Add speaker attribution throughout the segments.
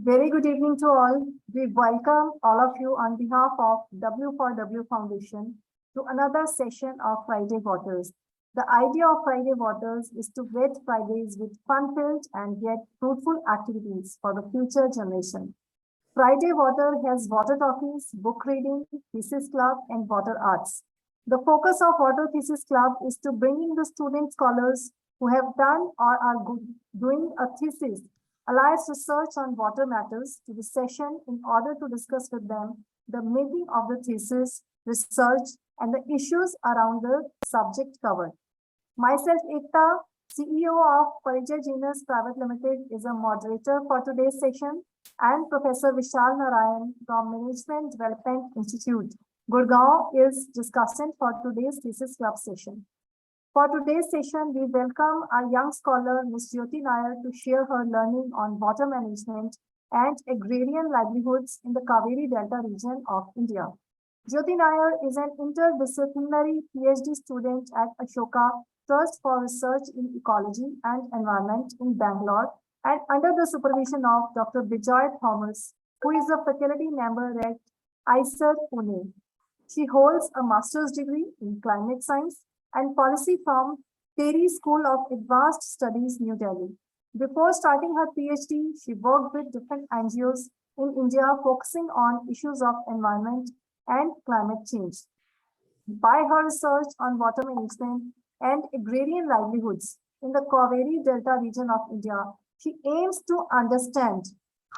Speaker 1: Very good evening to all. We welcome all of you on behalf of W4W Foundation to another session of Friday.Waters. The idea of Friday.Waters is to wet Fridays with fun-filled and yet fruitful activities for the future generation. Friday.Water has water talkies, book reading, thesis club, and water arts. The focus of Water Thesis Club is to bringing the student scholars who have done or are doing a thesis allies research on water matters to the session in order to discuss with them the making of the thesis, research, and the issues around the subject covered. Myself, Ekta, CEO of Jyoti Nair Private Limited, is a moderator for today's session, and Professor Vishal Narain from Management Development Institute, Gurgaon, is discussant for today's thesis club session. For today's session, we welcome our young scholar, Ms. Jyoti Nair, to share her learning on water management and agrarian livelihoods in the Cauvery Delta region of India. Jyoti Nair is an interdisciplinary PhD student at Ashoka Trust for Research in Ecology and Environment in Bangalore and under the supervision of Dr. Vijay Thomas, who is a faculty member at ISER Pune. She holds a master's degree in climate science and policy from Terry School of Advanced Studies, New Delhi. Before starting her PhD, she worked with different NGOs in India focusing on issues of environment and climate change. By her research on water management and agrarian livelihoods in the Cauvery Delta region of India, she aims to understand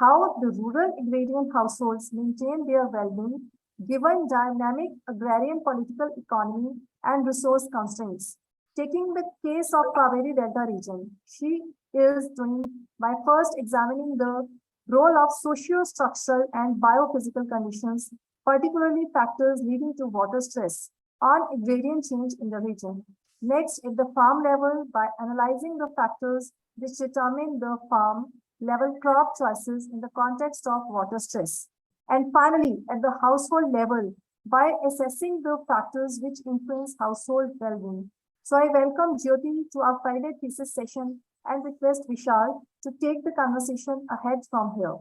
Speaker 1: how the rural agrarian households maintain their well-being given dynamic agrarian political economy and resource constraints. Taking the case of Cauvery Delta region, she is doing by first examining the role of socio-structural and biophysical conditions, particularly factors leading to water stress, on agrarian change in the region. Next, at the farm level, by analyzing the factors which determine the farm level crop choices in the context of water stress. And finally, at the household level, by assessing the factors which influence household well-being. So I welcome Jyoti to our Friday thesis session and request Vishal to take the conversation ahead from here.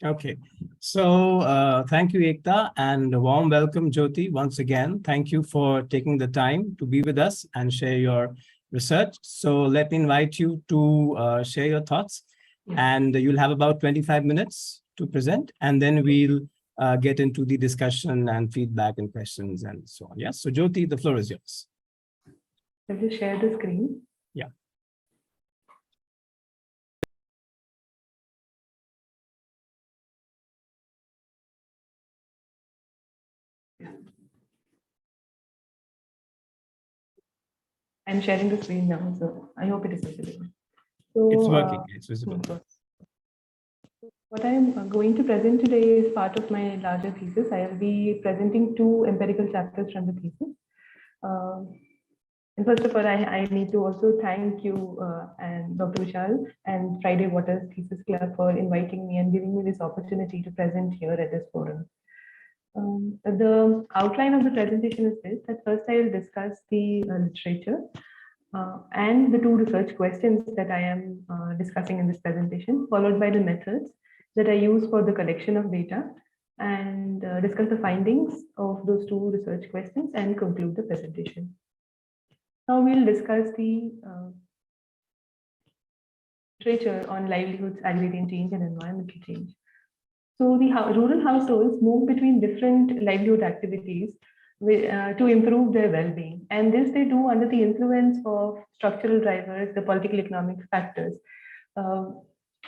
Speaker 2: Okay, so thank you, Ekta, and a warm welcome, Jyoti, once again. Thank you for taking the time to be with us and share your research. So let me invite you to share your thoughts, and you'll have about 25 minutes to present, and then we'll get into the discussion and feedback and questions and so on. Yes, so Jyoti, the floor is yours.
Speaker 3: Will you share the screen?
Speaker 2: Yeah.
Speaker 3: I'm sharing the screen now, so I hope it is visible. So,
Speaker 2: it's working, it's visible.
Speaker 3: What I am going to present today is part of my larger thesis. I will be presenting two empirical chapters from the thesis. And first of all, I need to also thank you and Dr. Vishal and Friday.Waters Theses Club for inviting me and giving me this opportunity to present here at this forum. The outline of the presentation is this, that first I will discuss the literature and the two research questions that I am discussing in this presentation, followed by the methods that I use for the collection of data, and discuss the findings of those two research questions and conclude the presentation. Now we'll discuss the literature on livelihoods, agrarian change, and environmental change. So the rural households move between different livelihood activities to improve their well-being. And this they do under the influence of structural drivers, the political economic factors.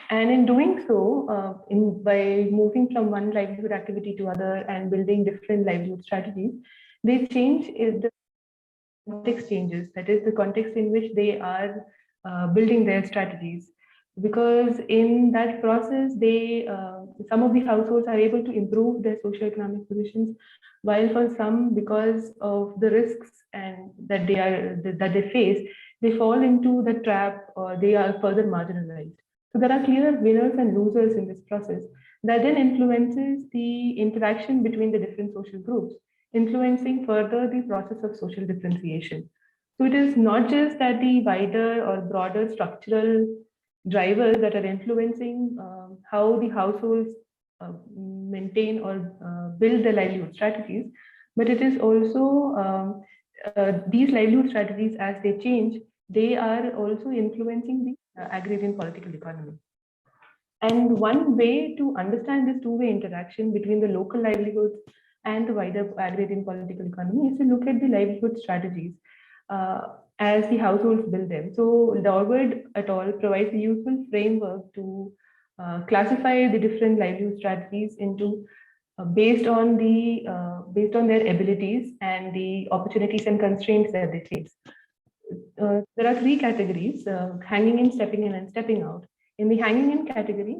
Speaker 3: And in doing so, by moving from one livelihood activity to other and building different livelihood strategies, they change the context changes, that is the context in which they are building their strategies. Because in that process, they some of the households are able to improve their socioeconomic positions, while for some, because of the risks and that they face, they fall into the trap or they are further marginalized. So there are clear winners and losers in this process that then influences the interaction between the different social groups, influencing further the process of social differentiation. So it is not just that the wider or broader structural drivers that are influencing how the households maintain or build their livelihood strategies, but it is also these livelihood strategies, as they change, they are also influencing the agrarian political economy. And one way to understand this two-way interaction between the local livelihoods and the wider agrarian political economy is to look at the livelihood strategies as the households build them. So Dorward et al. Provides a useful framework to classify the different livelihood strategies into based on their abilities and the opportunities and constraints that they face. There are three categories: hanging in, stepping in, and stepping out. In the hanging in category,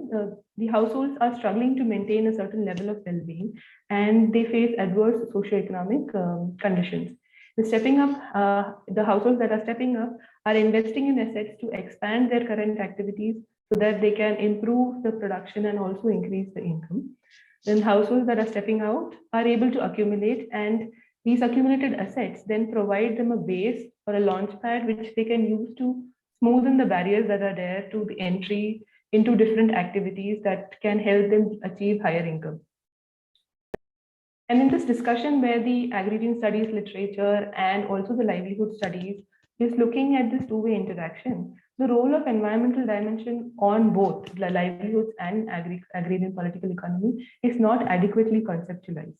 Speaker 3: the households are struggling to maintain a certain level of well-being, and they face adverse socioeconomic conditions. The stepping up, the households that are stepping up are investing in assets to expand their current activities so that they can improve the production and also increase the income. Then households that are stepping out are able to accumulate, and these accumulated assets then provide them a base or a launch pad which they can use to smoothen the barriers that are there to the entry into different activities that can help them achieve higher income. And in this discussion, where the agrarian studies literature and also the livelihood studies is looking at this two-way interaction, the role of environmental dimension on both the livelihoods and agrarian political economy is not adequately conceptualized.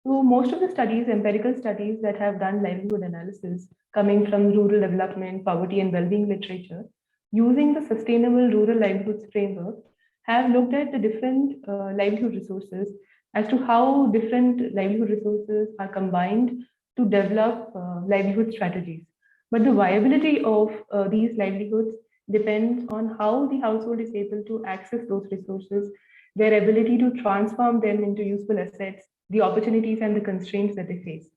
Speaker 3: So most of the studies, empirical studies that have done livelihood analysis coming from rural development, poverty and well-being literature, using the sustainable rural livelihoods framework, have looked at the different livelihood resources as to how different livelihood resources are combined to develop livelihood strategies. But the viability of these livelihoods depends on how the household is able to access those resources, their ability to transform them into useful assets, the opportunities and the constraints that they face.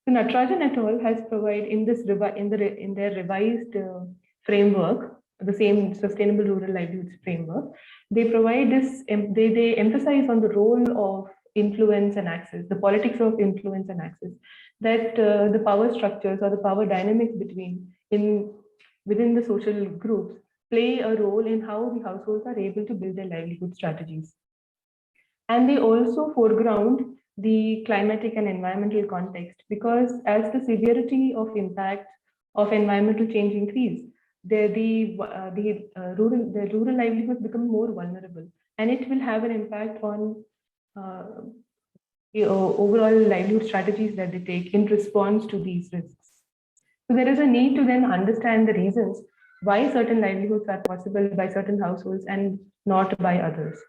Speaker 3: So Natarajan et al. Has provided in their revised framework, the same sustainable rural livelihoods framework, they provide this, they emphasize on the role of influence and access, the politics of influence and access, that the power structures or the power dynamics within the social groups play a role in how the households are able to build their livelihood strategies. And they also foreground the climatic and environmental context, because as the severity of impact of environmental change increase, the rural livelihoods become more vulnerable, and it will have an impact on the overall livelihood strategies that they take in response to these risks. So there is a need to then understand the reasons why certain livelihoods are possible by certain households and not by others.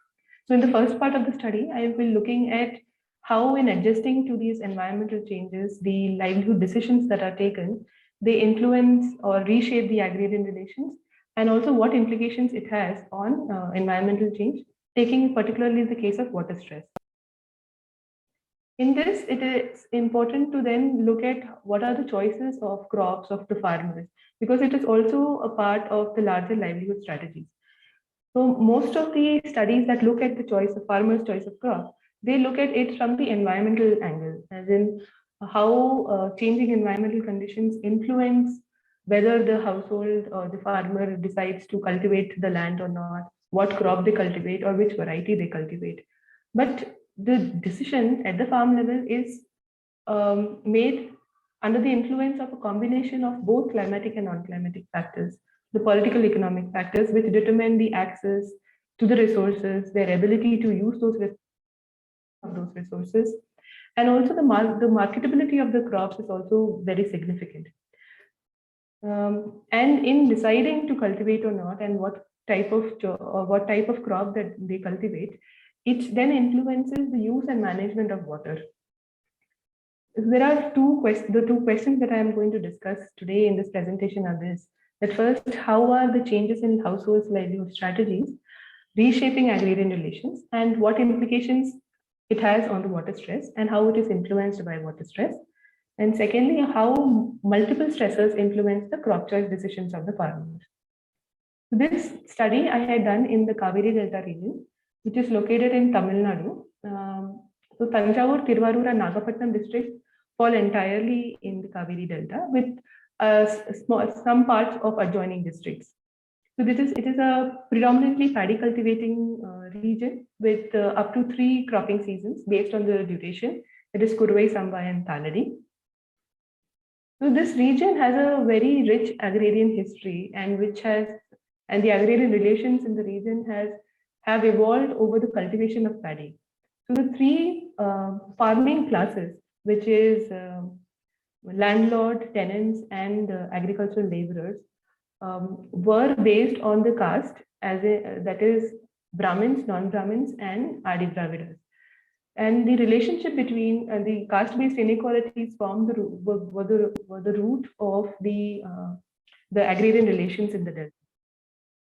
Speaker 3: So in the first part of the study, I will be looking at how, in adjusting to these environmental changes, the livelihood decisions that are taken, they influence or reshape the agrarian relations, and also what implications it has on environmental change, taking particularly the case of water stress. In this, it is important to then look at what are the choices of crops of the farmers, because it is also a part of the larger livelihood strategies. So most of the studies that look at the choice of farmers' choice of crop, they look at it from the environmental angle, as in how changing environmental conditions influence whether the household or the farmer decides to cultivate the land or not, what crop they cultivate or which variety they cultivate. But the decision at the farm level is made under the influence of a combination of both climatic and non-climatic factors, the political economic factors which determine the access to the resources, their ability to use those resources, and also the marketability of the crops is also very significant. And in deciding to cultivate or not, and what type of crop that they cultivate, it then influences the use and management of water. There are the two questions that I am going to discuss today in this presentation are this: that first, how are the changes in households' livelihood strategies reshaping agrarian relations, and what implications it has on the water stress and how it is influenced by water stress? And secondly, how multiple stressors influence the crop choice decisions of the farmers. This study I had done in the Cauvery Delta region, which is located in Tamil Nadu. So Tanjavur, Tiruvallur and Nagapattinam districts fall entirely in the Cauvery Delta, with some parts of adjoining districts. So it is a predominantly paddy cultivating region with up to 3 cropping seasons based on the duration. It is Kurvai, Sambai, and Taladi. So this region has a very rich agrarian history, and the agrarian relations in the region have evolved over the cultivation of paddy. So the three farming classes, which is landlord, tenants, and agricultural laborers, were based on the caste, that is Brahmins, non-Brahmins, and Adi Dravidas. And the relationship between the caste-based inequalities were the root of the agrarian relations in the Delta.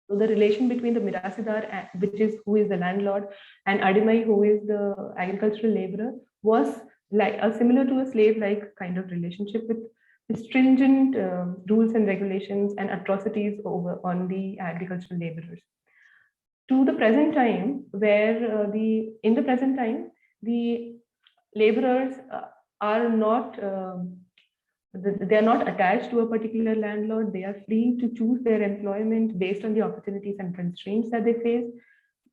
Speaker 3: So the relation between the Mirasidar, who is the landlord, and Adimai, who is the agricultural laborer, was like similar to a slave-like kind of relationship with stringent rules and regulations and atrocities on the agricultural laborers. To the present time, where in the present time, the laborers are not they are not attached to a particular landlord. They are free to choose their employment based on the opportunities and constraints that they face.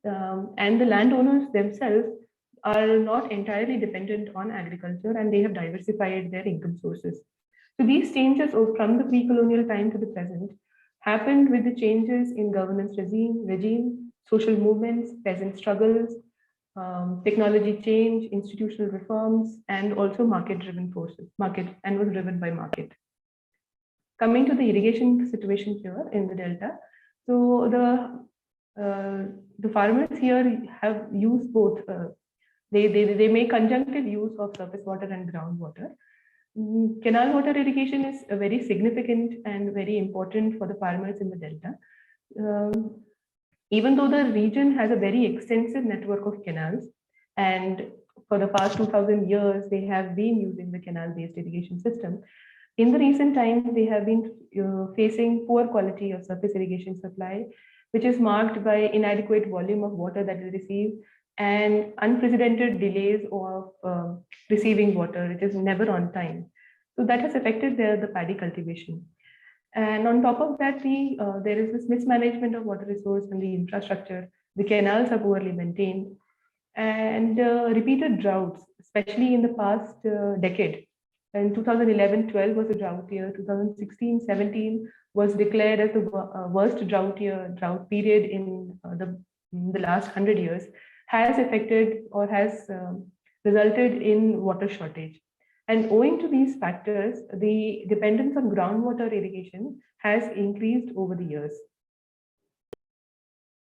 Speaker 3: And the landowners themselves are not entirely dependent on agriculture, and they have diversified their income sources. So these changes from the pre-colonial time to the present happened with the changes in governance regime, social movements, peasant struggles, technology change, institutional reforms, and also market-driven forces, and was driven by market. Coming to the irrigation situation here in the Delta, so the farmers here have used both. They make conjunctive use of surface water and groundwater. Canal water irrigation is very significant and very important for the farmers in the Delta. Even though the region has a very extensive network of canals, and for the past 2000 years, they have been using the canal-based irrigation system, in the recent times, they have been facing poor quality of surface irrigation supply, which is marked by inadequate volume of water that is received and unprecedented delays of receiving water. It is never on time. So that has affected the paddy cultivation. And on top of that, there is this mismanagement of water resource and the infrastructure. The canals are poorly maintained, and repeated droughts, especially in the past decade. And 2011-12 was a drought year. 2016-17 was declared as the worst drought period in the last 100 years, has affected or has resulted in water shortage. And owing to these factors, the dependence on groundwater irrigation has increased over the years.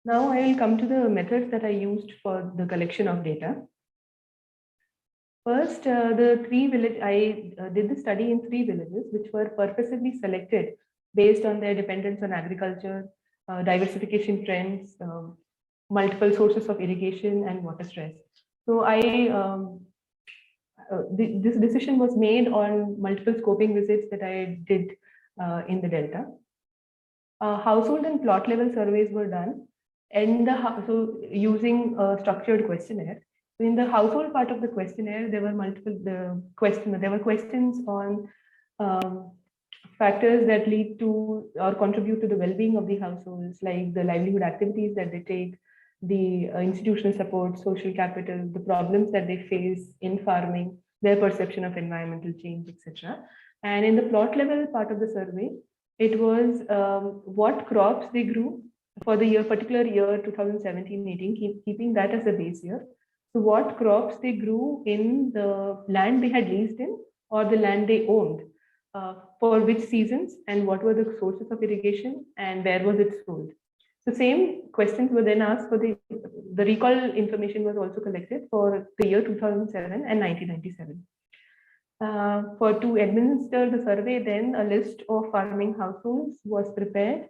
Speaker 3: Now I will come to the methods that I used for the collection of data. First, I did the study in 3 villages, which were purposely selected based on their dependence on agriculture, diversification trends, multiple sources of irrigation, and water stress. So this decision was made on multiple scoping visits that I did in the Delta. Household and plot level surveys were done, and using a structured questionnaire. In the household part of the questionnaire, there were questions on factors that lead to or contribute to the well-being of the households, like the livelihood activities that they take, the institutional support, social capital, the problems that they face in farming, their perception of environmental change, etc. And in the plot level part of the survey, it was what crops they grew for the particular year 2017-18, keeping that as a base year. So what crops they grew in the land they had leased in or the land they owned, for which seasons, and what were the sources of irrigation, and where was it sold. The same questions were then asked for the recall information was also collected for the year 2007 and 1997. To administer the survey, then a list of farming households was prepared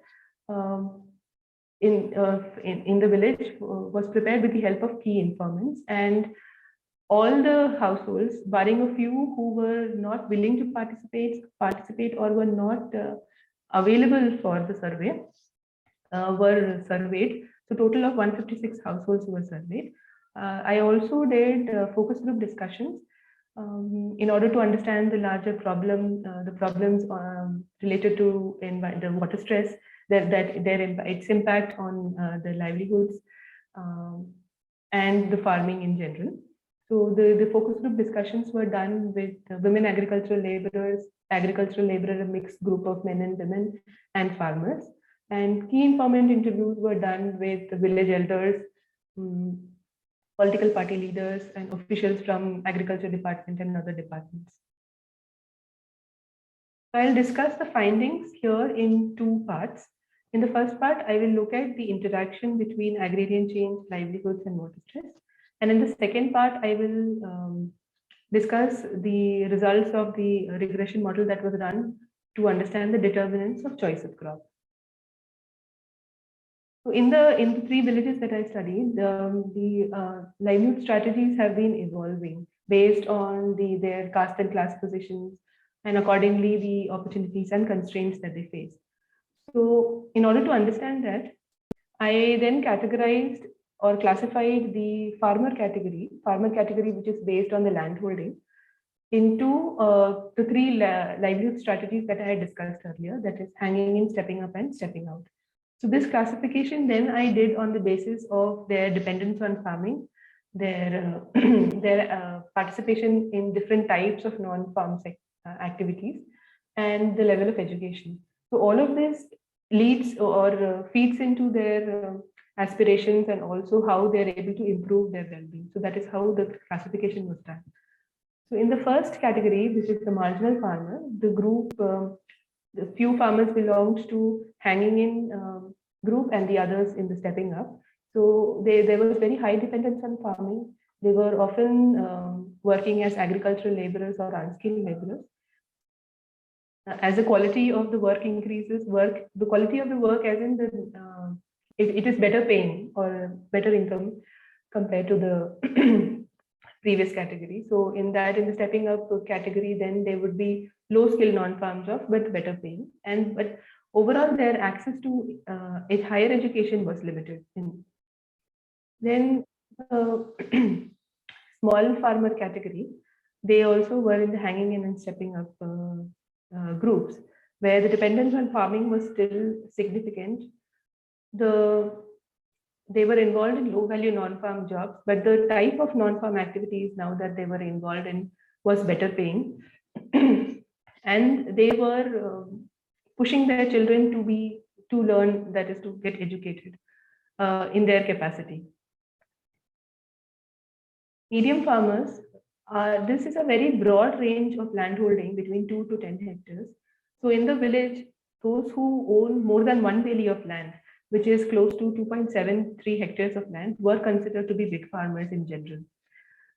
Speaker 3: in the village, was prepared with the help of key informants, and all the households, barring a few who were not willing to participate or were not available for the survey, were surveyed. So total of 156 households were surveyed. I also did focus group discussions in order to understand the larger problem, the problems related to the water stress, its impact on the livelihoods and the farming in general. So the focus group discussions were done with women agricultural laborers, a mixed group of men and women, and farmers. And key informant interviews were done with village elders, political party leaders, and officials from agriculture department and other departments. I'll discuss the findings here in two parts. In the first part, I will look at the interaction between agrarian change, livelihoods, and water stress. And in the second part, I will discuss the results of the regression model that was run to understand the determinants of choice of crop. So in the three villages that I studied, the livelihood strategies have been evolving based on their caste and class positions, and accordingly the opportunities and constraints that they face. So in order to understand that, I then categorized or classified the farmer category, which is based on the land holding, into the three livelihood strategies that I had discussed earlier, that is hanging in, stepping up, and stepping out. So this classification then I did on the basis of their dependence on farming, their participation in different types of non-farm activities, and the level of education. So all of this leads or feeds into their aspirations and also how they're able to improve their well-being. So that is how the classification was done. So in the first category, which is the marginal farmer, the group, the few farmers belonged to hanging in group and the others in the stepping up. So there was very high dependence on farming. They were often working as agricultural laborers or unskilled laborers. As the quality of the work increases, the quality of the work as in it is better paying or better income compared to the previous category. So in the stepping up category, then there would be low skill non-farm jobs, but better paying. But overall, their access to higher education was limited. Then small farmer category, they also were in the hanging in and stepping up groups, where the dependence on farming was still significant. They were involved in low value non-farm jobs, but the type of non-farm activities now that they were involved in was better paying. And they were pushing their children to learn, that is to get educated in their capacity. Medium farmers, this is a very broad range of land holding between 2 to 10 hectares. So in the village, those who own more than 1 belly of land, which is close to 2.73 hectares of land, were considered to be big farmers in general.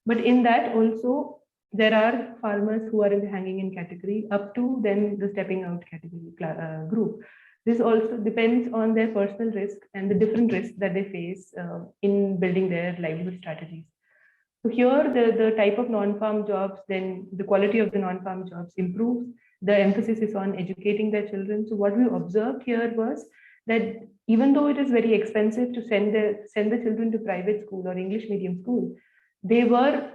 Speaker 3: But in that also, there are farmers who are in the hanging in category up to then the stepping out category group. This also depends on their personal risk and the different risks that they face in building their livelihood strategies. So here, the type of non-farm jobs, then the quality of the non-farm jobs improves. The emphasis is on educating their children. So what we observed here was that even though it is very expensive to send the children to private school or English medium school, they were,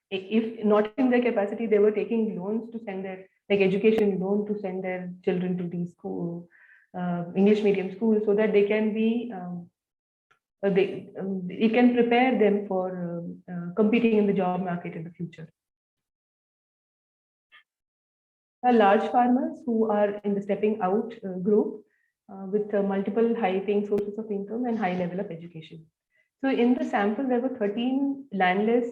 Speaker 3: if not in their capacity, they were taking loans to send their, like education loan to send their children to these school, English medium schools, so that they can be, it can prepare them for competing in the job market in the future. Large farmers who are in the stepping out group with multiple high-paying sources of income and high level of education. So in the sample, there were 13 landless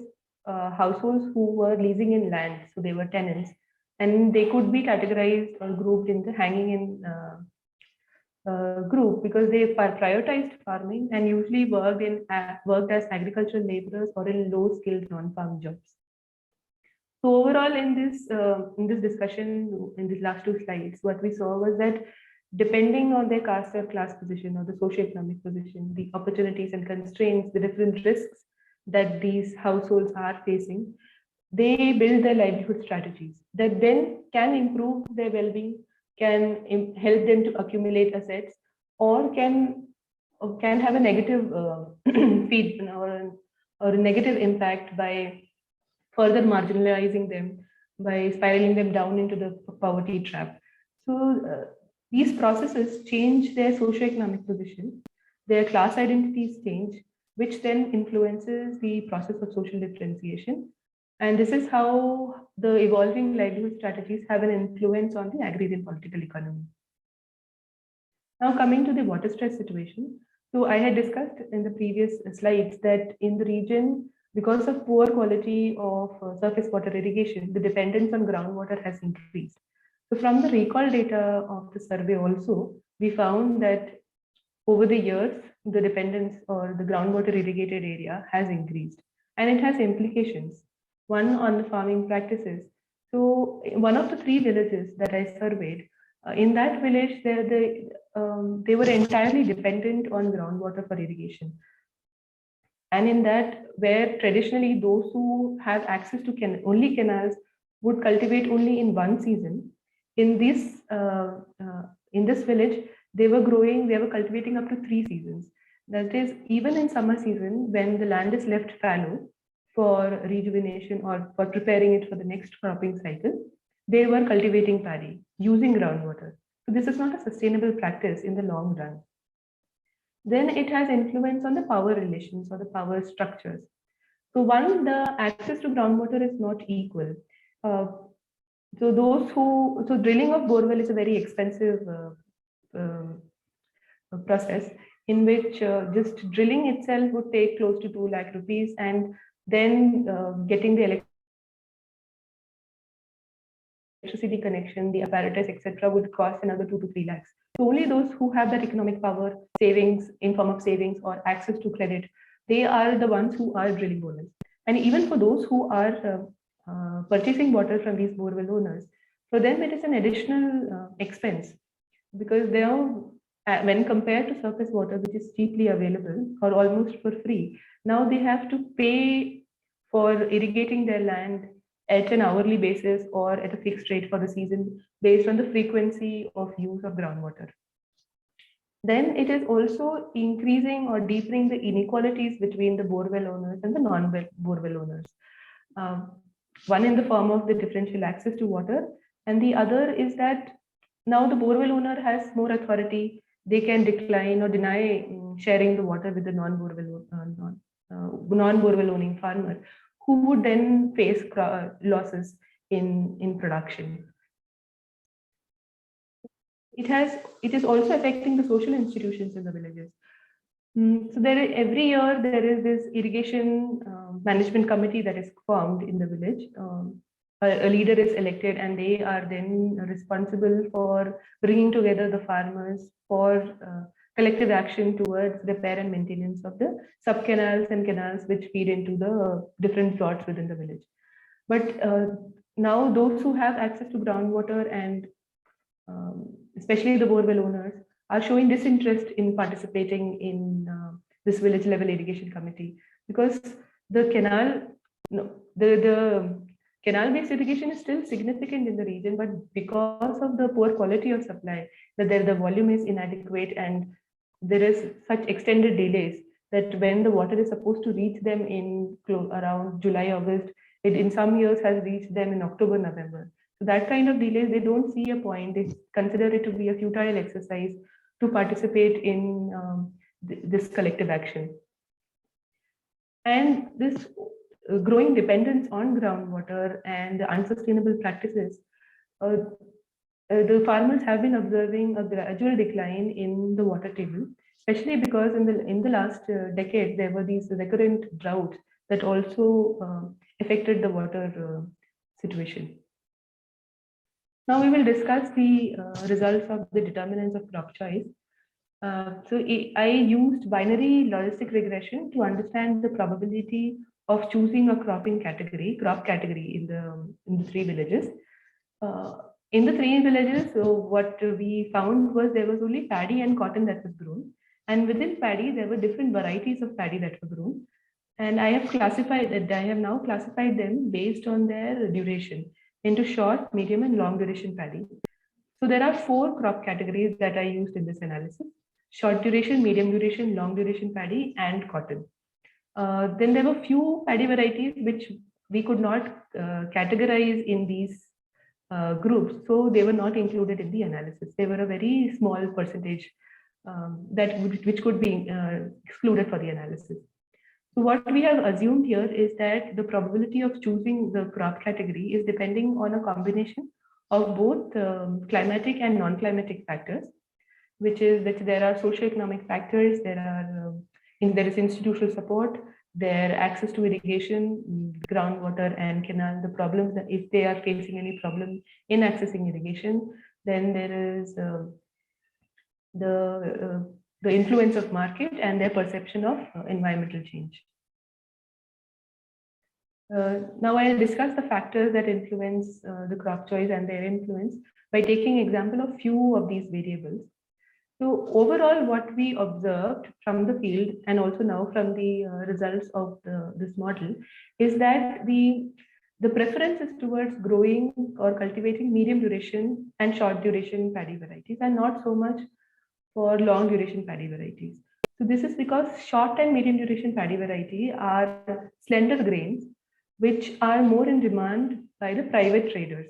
Speaker 3: households who were leasing in land. So they were tenants, and they could be categorized or grouped in the hanging in group because they prioritized farming and usually worked as agricultural laborers or in low-skilled non-farm jobs. So overall, in this discussion, in these last two slides, what we saw was that depending on their caste or class position or the socioeconomic position, the opportunities and constraints, the different risks that these households are facing, they build their livelihood strategies that then can improve their well-being, can help them to accumulate assets, or can have a negative feed or a negative impact by further marginalizing them, by spiraling them down into the poverty trap. So These processes change their socioeconomic position, their class identities change, which then influences the process of social differentiation. And this is how the evolving livelihood strategies have an influence on the agrarian political economy. Now coming to the water stress situation. So I had discussed in the previous slides that in the region, because of poor quality of surface water irrigation, the dependence on groundwater has increased. So from the recall data of the survey also, we found that over the years, the dependence or the groundwater irrigated area has increased, and it has implications. One on the farming practices. So one of the 3 villages that I surveyed, in that village, they were entirely dependent on groundwater for irrigation. And in that, where traditionally those who have access to only canals would cultivate only in one season, in this village, they were cultivating up to 3 seasons. That is, even in summer season, when the land is left fallow for rejuvenation or for preparing it for the next cropping cycle, they were cultivating paddy using groundwater. So this is not a sustainable practice in the long run. Then it has influence on the power relations or the power structures. So one, the access to groundwater is not equal. So drilling of borewell is a very expensive process in which just drilling itself would take close to 2 lakh rupees, and then getting the electricity connection, the apparatus, etc., would cost another 2 to 3 lakhs. So only those who have that economic power, savings in form of savings or access to credit, they are the ones who are drilling borewells. And even for those who are purchasing water from these borewell owners, for them it is an additional expense, because they are, when compared to surface water, which is cheaply available or almost for free, now they have to pay for irrigating their land at an hourly basis or at a fixed rate for the season based on the frequency of use of groundwater. Then it is also increasing or deepening the inequalities between the borewell owners and the non-borewell owners. One in the form of the differential access to water, and the other is that now the borewell owner has more authority. They can decline or deny sharing the water with the non-borewell owning farmer, who would then face losses in production. It is also affecting the social institutions in the villages. So every year there is this irrigation management committee that is formed in the village. A leader is elected, and they are then responsible for bringing together the farmers for collective action towards repair and maintenance of the sub-canals and canals which feed into the different plots within the village. But now those who have access to groundwater, and especially the borewell owners, are showing disinterest in participating in this village level irrigation committee, because the canal-based irrigation is still significant in the region, but because of the poor quality of supply, the volume is inadequate, and there is such extended delays that when the water is supposed to reach them in around July, August, it in some years has reached them in October, November. So that kind of delays, they don't see a point. They consider it to be a futile exercise to participate in this collective action. And this growing dependence on groundwater and the unsustainable practices, the farmers have been observing a gradual decline in the water table, especially because in the last decade there were these recurrent droughts that also affected the water situation. Now we will discuss the results of the determinants of crop choice. I used binary logistic regression to understand the probability of choosing a crop category in the 3 villages. In the 3 villages, so what we found was there was only paddy and cotton that was grown, and within paddy there were different varieties of paddy that were grown, and I have now classified them based on their duration into short, medium, and long duration paddy. So there are 4 crop categories that I used in this analysis: short duration, medium duration, long duration paddy, and cotton. Then there were few paddy varieties which we could not categorize in these groups, so they were not included in the analysis. They were a very small percentage which could be excluded for the analysis. So what we have assumed here is that the probability of choosing the crop category is depending on a combination of both climatic and non-climatic factors, which there are socioeconomic factors, there is institutional support, their access to irrigation, groundwater and canal, the problems that if they are facing any problem in accessing irrigation, then there is the influence of market and their perception of environmental change. Now I'll discuss the factors that influence the crop choice and their influence by taking example of few of these variables. So overall, what we observed from the field and also now from the results of this model is that the preference is towards growing or cultivating medium duration and short duration paddy varieties and not so much for long duration paddy varieties. So this is because short and medium duration paddy variety are slender grains, which are more in demand by the private traders.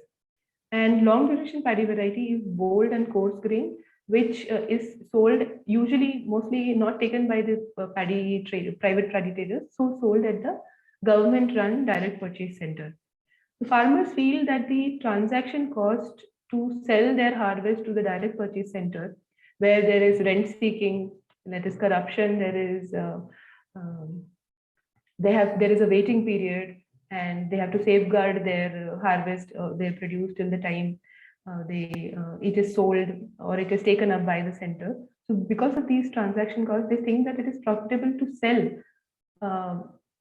Speaker 3: And long duration paddy variety is bold and coarse grain, which is sold usually mostly not taken by the private paddy traders, so sold at the government run direct purchase center. The farmers feel that the transaction cost to sell their harvest to the direct purchase center, where there is rent seeking, that is corruption, there is a waiting period, and they have to safeguard their harvest, their produce till the time it is sold or it is taken up by the center. So because of these transaction costs, they think that it is profitable to sell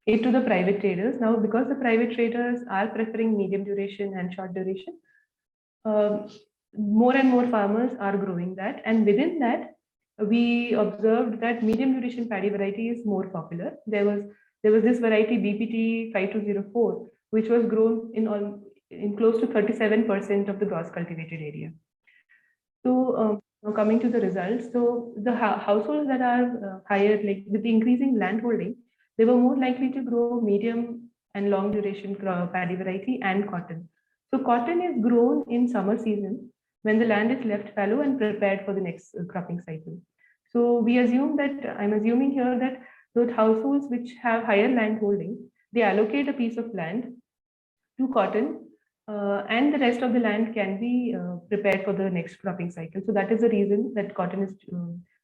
Speaker 3: it to the private traders. Now, because the private traders are preferring medium duration and short duration, more and more farmers are growing that. And within that, we observed that medium duration paddy variety is more popular. There was this variety BPT 5204, which was grown in close to 37% of the gross cultivated area. So now coming to the results, so the households that are higher, like with the increasing land holding, they were more likely to grow medium and long duration paddy variety and cotton. So cotton is grown in summer season when the land is left fallow and prepared for the next cropping cycle. So we assume that, I'm assuming here that those households which have higher land holding, they allocate a piece of land to cotton and the rest of the land can be prepared for the next cropping cycle. So that is the reason that cotton is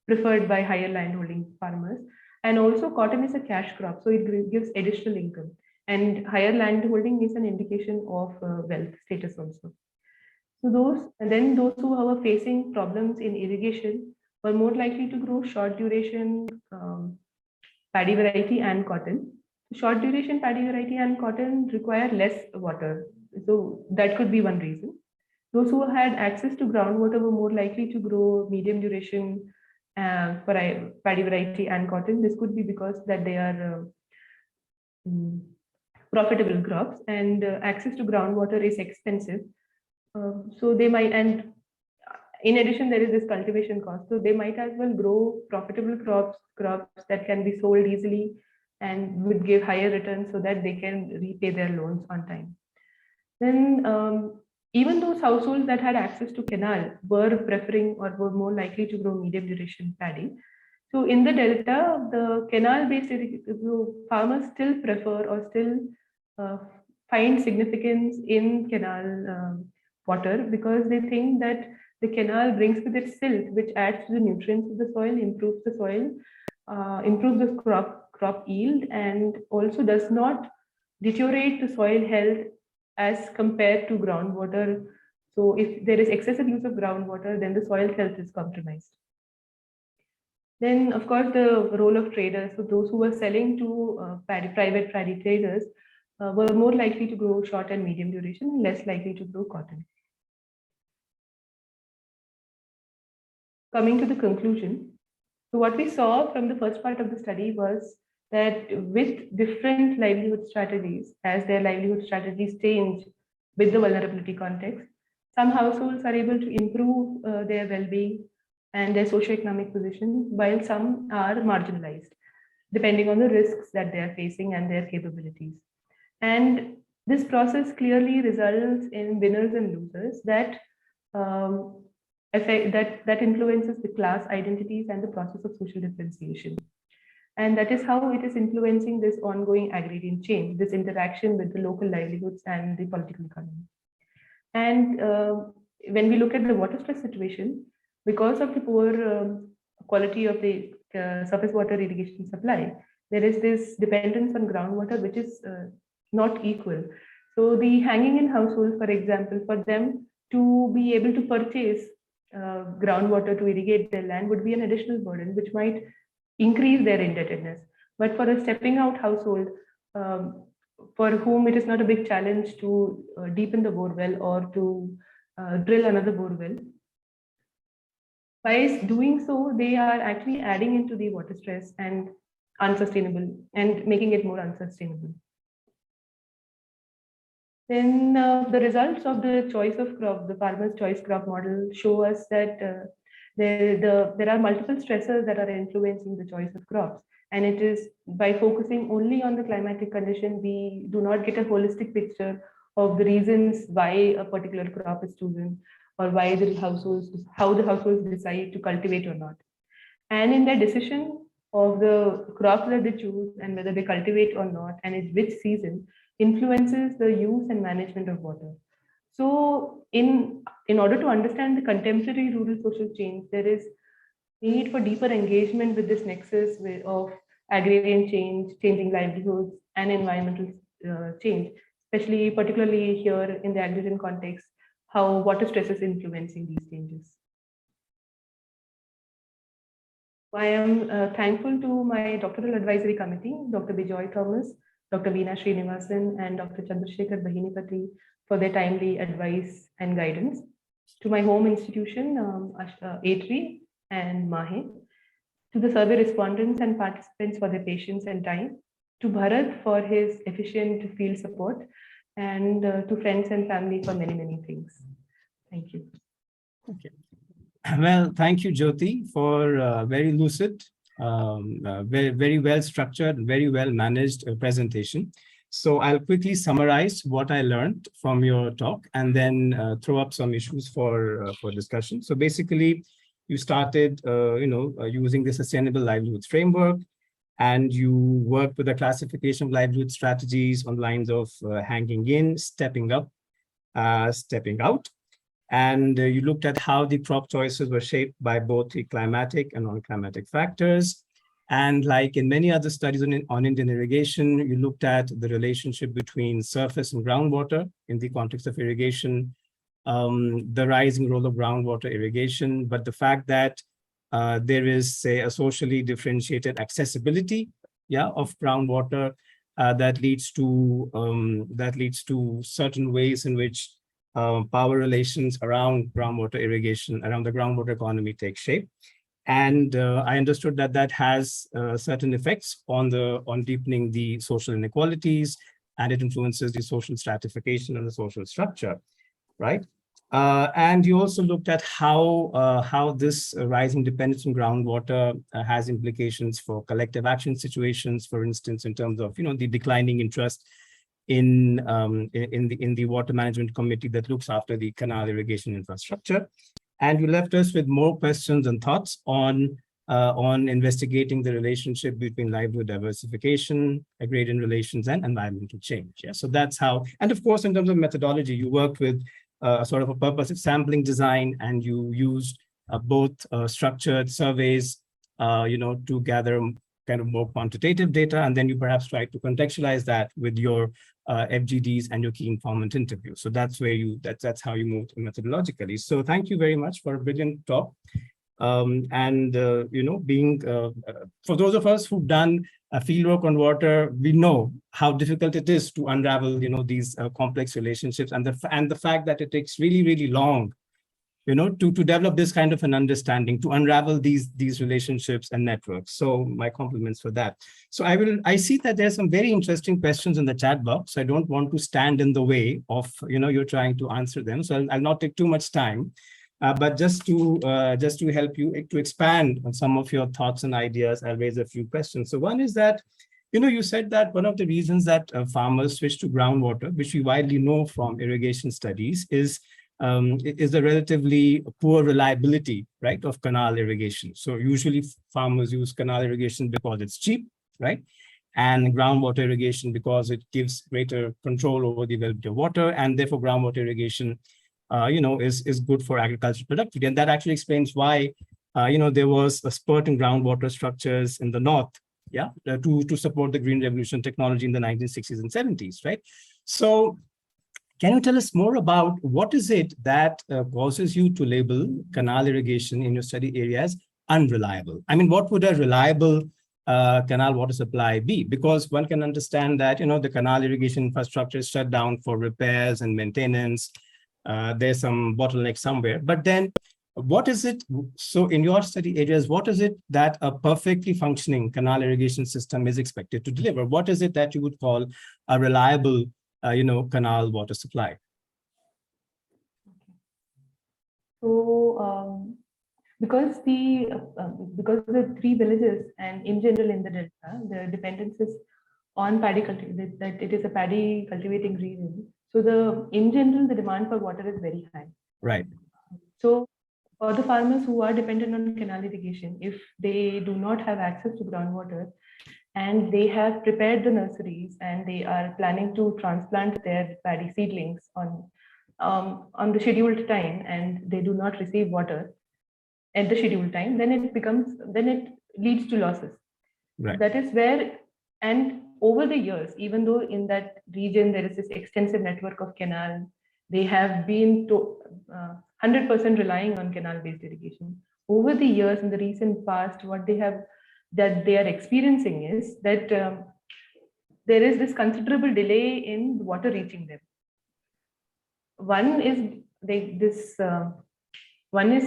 Speaker 3: preferred by higher land holding farmers. And also cotton is a cash crop, so it gives additional income. And higher land holding is an indication of wealth status also. So those who are facing problems in irrigation were more likely to grow short duration paddy variety and cotton. Short duration paddy variety and cotton require less water. So that could be one reason. Those who had access to groundwater were more likely to grow medium duration paddy variety and cotton. This could be because that they are profitable crops, and access to groundwater is expensive. So they might, and in addition, there is this cultivation cost. So they might as well grow profitable crops that can be sold easily and would give higher returns so that they can repay their loans on time. Then even those households that had access to canal were preferring or were more likely to grow medium duration paddy. So in the delta, the canal-based farmers still prefer or still find significance in canal water, because they think that the canal brings with it silt, which adds to the nutrients of the soil, improves the soil, improves the crop yield, and also does not deteriorate the soil health as compared to groundwater. So if there is excessive use of groundwater, then the soil health is compromised. Then, of course, the role of traders. So those who were selling to private paddy traders were more likely to grow short and medium duration and less likely to grow cotton. Coming to the conclusion, so what we saw from the first part of the study was that with different livelihood strategies, as their livelihood strategies change with the vulnerability context, some households are able to improve their well-being and their socioeconomic position, while some are marginalized, depending on the risks that they are facing and their capabilities. And This process clearly results in winners and losers that that influences the class identities and the process of social differentiation. And that is how it is influencing this ongoing agrarian change, this interaction with the local livelihoods and the political economy. And when we look at the water stress situation, because of the poor quality of the surface water irrigation supply, there is this dependence on groundwater, which is not equal. So the hanging in households, for example, for them to be able to purchase groundwater to irrigate their land would be an additional burden, which might increase their indebtedness. But for a stepping out household, for whom it is not a big challenge to deepen the bore well or to drill another bore well, by doing so, they are actually adding into the water stress and unsustainable and making it more unsustainable. Then the results of the choice of crop, the farmer's choice crop model, show us that there are multiple stressors that are influencing the choice of crops. And it is by focusing only on the climatic condition, we do not get a holistic picture of the reasons why a particular crop is chosen or why the households, how the households decide to cultivate or not. And in their decision of the crops that they choose and whether they cultivate or not, and in which season, influences the use and management of water. So in order to understand the contemporary rural social change, there is need for deeper engagement with this nexus of agrarian change, changing livelihoods, and environmental change, especially particularly here in the agrarian context, how water stress is influencing these changes. I am thankful to my doctoral advisory committee, Dr. Bijoy Thomas, Dr. Veena Srinivasan, and Dr. Chandrasekhar Bahinipati for their timely advice and guidance. To my home institution, A3 and Mahe, to the survey respondents and participants for their patience and time, to Bharat for his efficient field support, and to friends and family for many, many things. Thank you.
Speaker 2: Okay. Well, thank you, Jyoti, for very lucid, very well structured, very well managed presentation. So I'll quickly summarize what I learned from your talk and then throw up some issues for discussion. So basically, you started, using the Sustainable Livelihoods Framework, and you worked with the classification of livelihood strategies on lines of hanging in, stepping up, stepping out. And you looked at how the crop choices were shaped by both the climatic and non-climatic factors. And like in many other studies on Indian irrigation, you looked at the relationship between surface and groundwater in the context of irrigation, the rising role of groundwater irrigation, but the fact that there is, say, a socially differentiated accessibility, of groundwater that leads to certain ways in which power relations around groundwater irrigation, around the groundwater economy take shape. And I understood that that has certain effects on deepening the social inequalities, and it influences the social stratification and the social structure, right? And you also looked at how this rising dependence on groundwater has implications for collective action situations, for instance, in terms of the declining interest in the water management committee that looks after the canal irrigation infrastructure. And you left us with more questions and thoughts on investigating the relationship between livelihood diversification, agrarian relations, and environmental change. Yeah, so that's how. And of course, in terms of methodology, you worked with a sort of a purposive sampling design, and you used both structured surveys, to gather kind of more quantitative data, and then you perhaps try to contextualize that with your FGDs and your key informant interview. So that's where that's how you moved methodologically. So thank you very much for a brilliant talk. Being for those of us who've done fieldwork on water, we know how difficult it is to unravel these complex relationships, and the fact that it takes really, really long to develop this kind of an understanding, to unravel these relationships and networks. So my compliments for that. So I see that there's some very interesting questions in the chat box. I don't want to stand in the way of you're trying to answer them. So I'll not take too much time, but just to help you to expand on some of your thoughts and ideas, I'll raise a few questions. So one is that You said that one of the reasons that farmers switch to groundwater, which we widely know from irrigation studies, is the relatively poor reliability, right, of canal irrigation. So usually farmers use canal irrigation because it's cheap, right? And groundwater irrigation because it gives greater control over the availability of water, and therefore groundwater irrigation, is good for agricultural productivity. And that actually explains why, there was a spurt in groundwater structures in the north, to support the green revolution technology in the 1960s and 70s, right? So can you tell us more about what is it that causes you to label canal irrigation in your study area as unreliable? I mean, what would a reliable canal water supply be? Because one can understand that, the canal irrigation infrastructure is shut down for repairs and maintenance. There's some bottleneck somewhere, but then what is it? So in your study areas, what is it that a perfectly functioning canal irrigation system is expected to deliver? What is it that you would call a reliable, canal water supply?
Speaker 3: So because the three villages and in general in the delta, the dependence is on paddy cultivation, that it is a paddy cultivating region. So in general, the demand for water is very high.
Speaker 2: Right.
Speaker 3: So for the farmers who are dependent on canal irrigation, if they do not have access to groundwater and they have prepared the nurseries and they are planning to transplant their paddy seedlings on the scheduled time and they do not receive water at the scheduled time, then it leads to losses.
Speaker 2: Right.
Speaker 3: That is where, and over the years, even though in that region there is this extensive network of canal, they have been 100% relying on canal-based irrigation. Over the years, in the recent past, that they are experiencing is that there is this considerable delay in water reaching them. One is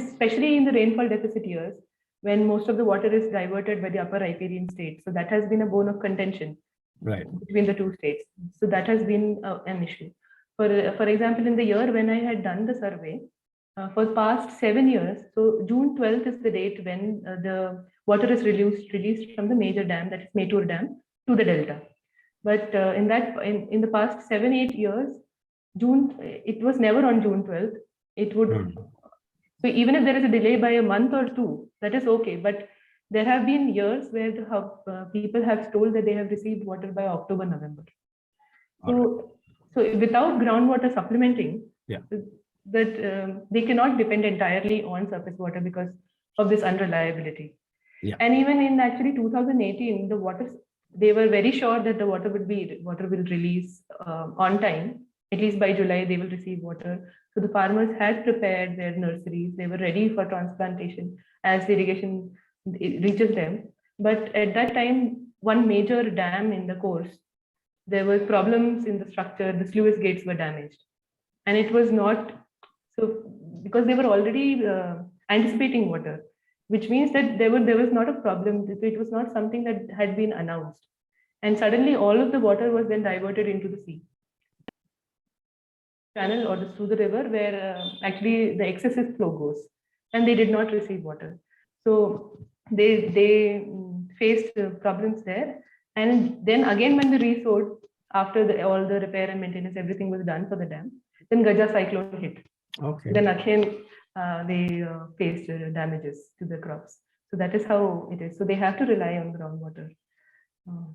Speaker 3: especially in the rainfall deficit years, when most of the water is diverted by the upper riparian states. So that has been a bone of contention,
Speaker 2: right,
Speaker 3: between the two states. So that has been an issue. For example, in the year when I had done the survey, for past 7 years, so June 12th is the date when the water is released from the major dam, that is Mettur Dam, to the delta. But in the past 7-8 years, it was never on June 12th. It would. So even if there is a delay by a month or two, that is okay. But there have been years where people have told that they have received water by October, November. So without groundwater supplementing, that they cannot depend entirely on surface water because of this unreliability. And even in actually 2018, they were very sure that the water will release on time. At least by July, they will receive water. So the farmers had prepared their nurseries. They were ready for transplantation as the irrigation reaches them. But at that time, one major dam in the course, there were problems in the structure. The sluice gates were damaged. And it was not, so because they were already anticipating water, which means that there was not a problem. It was not something that had been announced. And suddenly all of the water was then diverted into the sea channel or through the river where actually the excessive flow goes, and they did not receive water. So they faced problems there. And then again, when the resort, after all the repair and maintenance, everything was done for the dam, then Gaja cyclone hit.
Speaker 2: Okay.
Speaker 3: Then again, they faced damages to the crops. So that is how it is. So they have to rely on groundwater.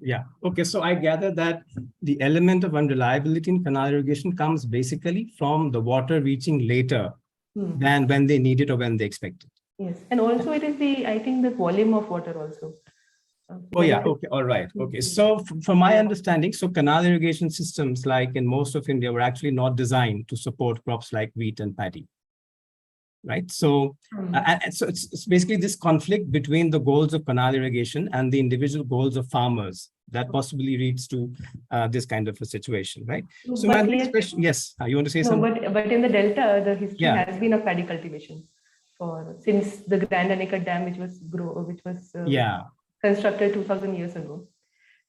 Speaker 2: Yeah. Okay. So I gather that the element of unreliability in canal irrigation comes basically from the water reaching later than when they need it or when they expect it.
Speaker 3: Yes. And also it is I think the volume of water also.
Speaker 2: Oh, yeah. Okay. All right. Okay. So from my understanding, so canal irrigation systems like in most of India were actually not designed to support crops like wheat and paddy. Right. So, so it's basically this conflict between the goals of canal irrigation and the individual goals of farmers that possibly leads to this kind of a situation, right? So my next question, yes, you want to say something?
Speaker 3: But in the delta, the history has been of paddy cultivation since the Grand Anicut Dam, which was constructed 2,000 years ago.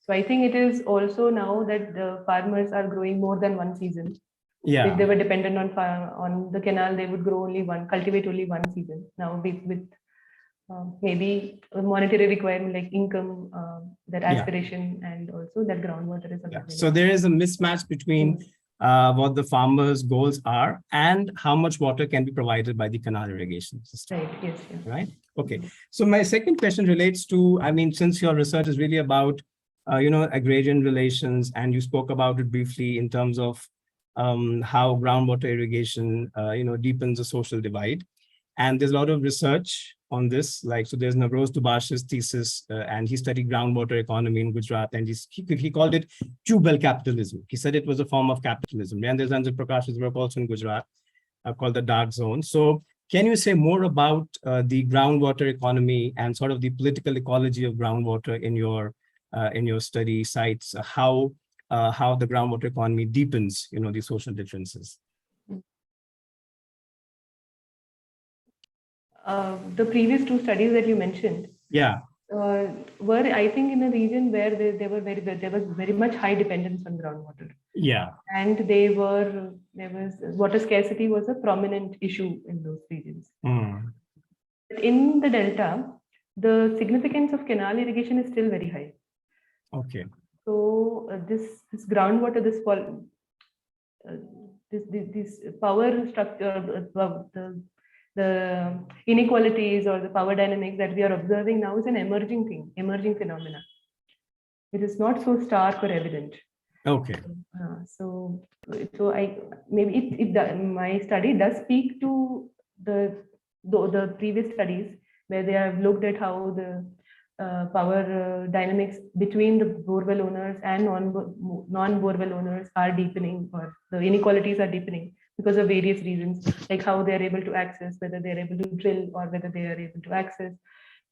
Speaker 3: So I think it is also now that the farmers are growing more than one season.
Speaker 2: Yeah.
Speaker 3: If they were dependent on the canal, they would cultivate only one season. Now with maybe a monetary requirement like income, that
Speaker 2: Yeah.
Speaker 3: aspiration, and also that groundwater is
Speaker 2: Yeah.
Speaker 3: available.
Speaker 2: So there is a mismatch between what the farmers' goals are and how much water can be provided by the canal irrigation system.
Speaker 3: Right. Yes. Yeah.
Speaker 2: Right. Okay. So my second question relates to, I mean, since your research is really about, agrarian relations, and you spoke about it briefly in terms of how groundwater irrigation, deepens the social divide. And there's a lot of research on this. Like, so there's Navroz Dubash's thesis, and he studied groundwater economy in Gujarat, and he called it tubal capitalism. He said it was a form of capitalism. And there's Anjan Prakash's work also in Gujarat, called the dark zone. So can you say more about the groundwater economy and sort of the political ecology of groundwater in your study sites? How the groundwater economy deepens, the social differences?
Speaker 3: The previous two studies that you mentioned,
Speaker 2: Yeah.
Speaker 3: were, I think, in a region where there was very much high dependence on groundwater.
Speaker 2: Yeah.
Speaker 3: And there was water scarcity was a prominent issue in those regions.
Speaker 2: Mm.
Speaker 3: In the delta, the significance of canal irrigation is still very high.
Speaker 2: Okay.
Speaker 3: So this groundwater, this power structure, the inequalities or the power dynamics that we are observing now is an emerging phenomena. It is not so stark or evident.
Speaker 2: Okay.
Speaker 3: So I maybe my study does speak to the previous studies where they have looked at how the power dynamics between the borewell owners and non-borewell owners are deepening, or the inequalities are deepening because of various reasons, like how they are able to access, whether they are able to drill, or whether they are able to access.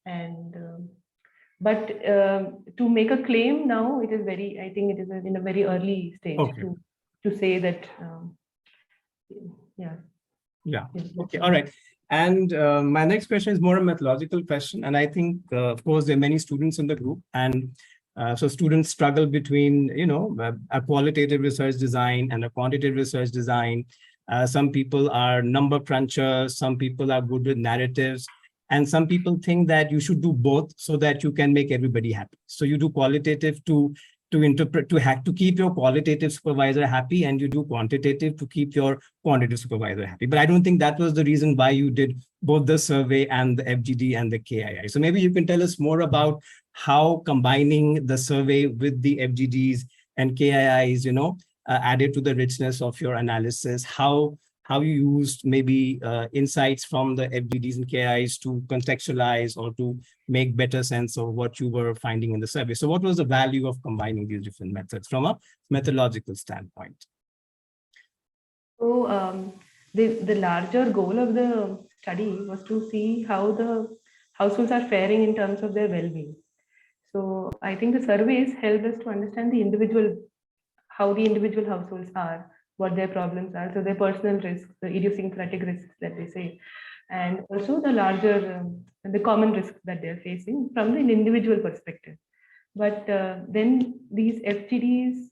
Speaker 3: And but to make a claim now, it is I think it is in a very early stage.
Speaker 2: Okay.
Speaker 3: To say that. Yeah.
Speaker 2: Yeah. Okay. All right. And my next question is more a methodological question. And I think, of course, there are many students in the group. And so students struggle between, a qualitative research design and a quantitative research design. Some people are number crunchers. Some people are good with narratives. And some people think that you should do both so that you can make everybody happy. So you do qualitative to interpret, to keep your qualitative supervisor happy, and you do quantitative to keep your quantitative supervisor happy. But I don't think that was the reason why you did both the survey and the FGD and the KII. So maybe you can tell us more about how combining the survey with the FGDs and KIIs, added to the richness of your analysis, how you used maybe insights from the FGDs and KIIs to contextualize or to make better sense of what you were finding in the survey. So what was the value of combining these different methods from a methodological standpoint?
Speaker 3: So the larger goal of the study was to see how the households are faring in terms of their well-being. So I think the surveys helped us to understand how the individual households are, what their problems are, so their personal risks, the idiosyncratic risks that they say, and also the larger, the common risks that they're facing from the individual perspective. But then these FGDs,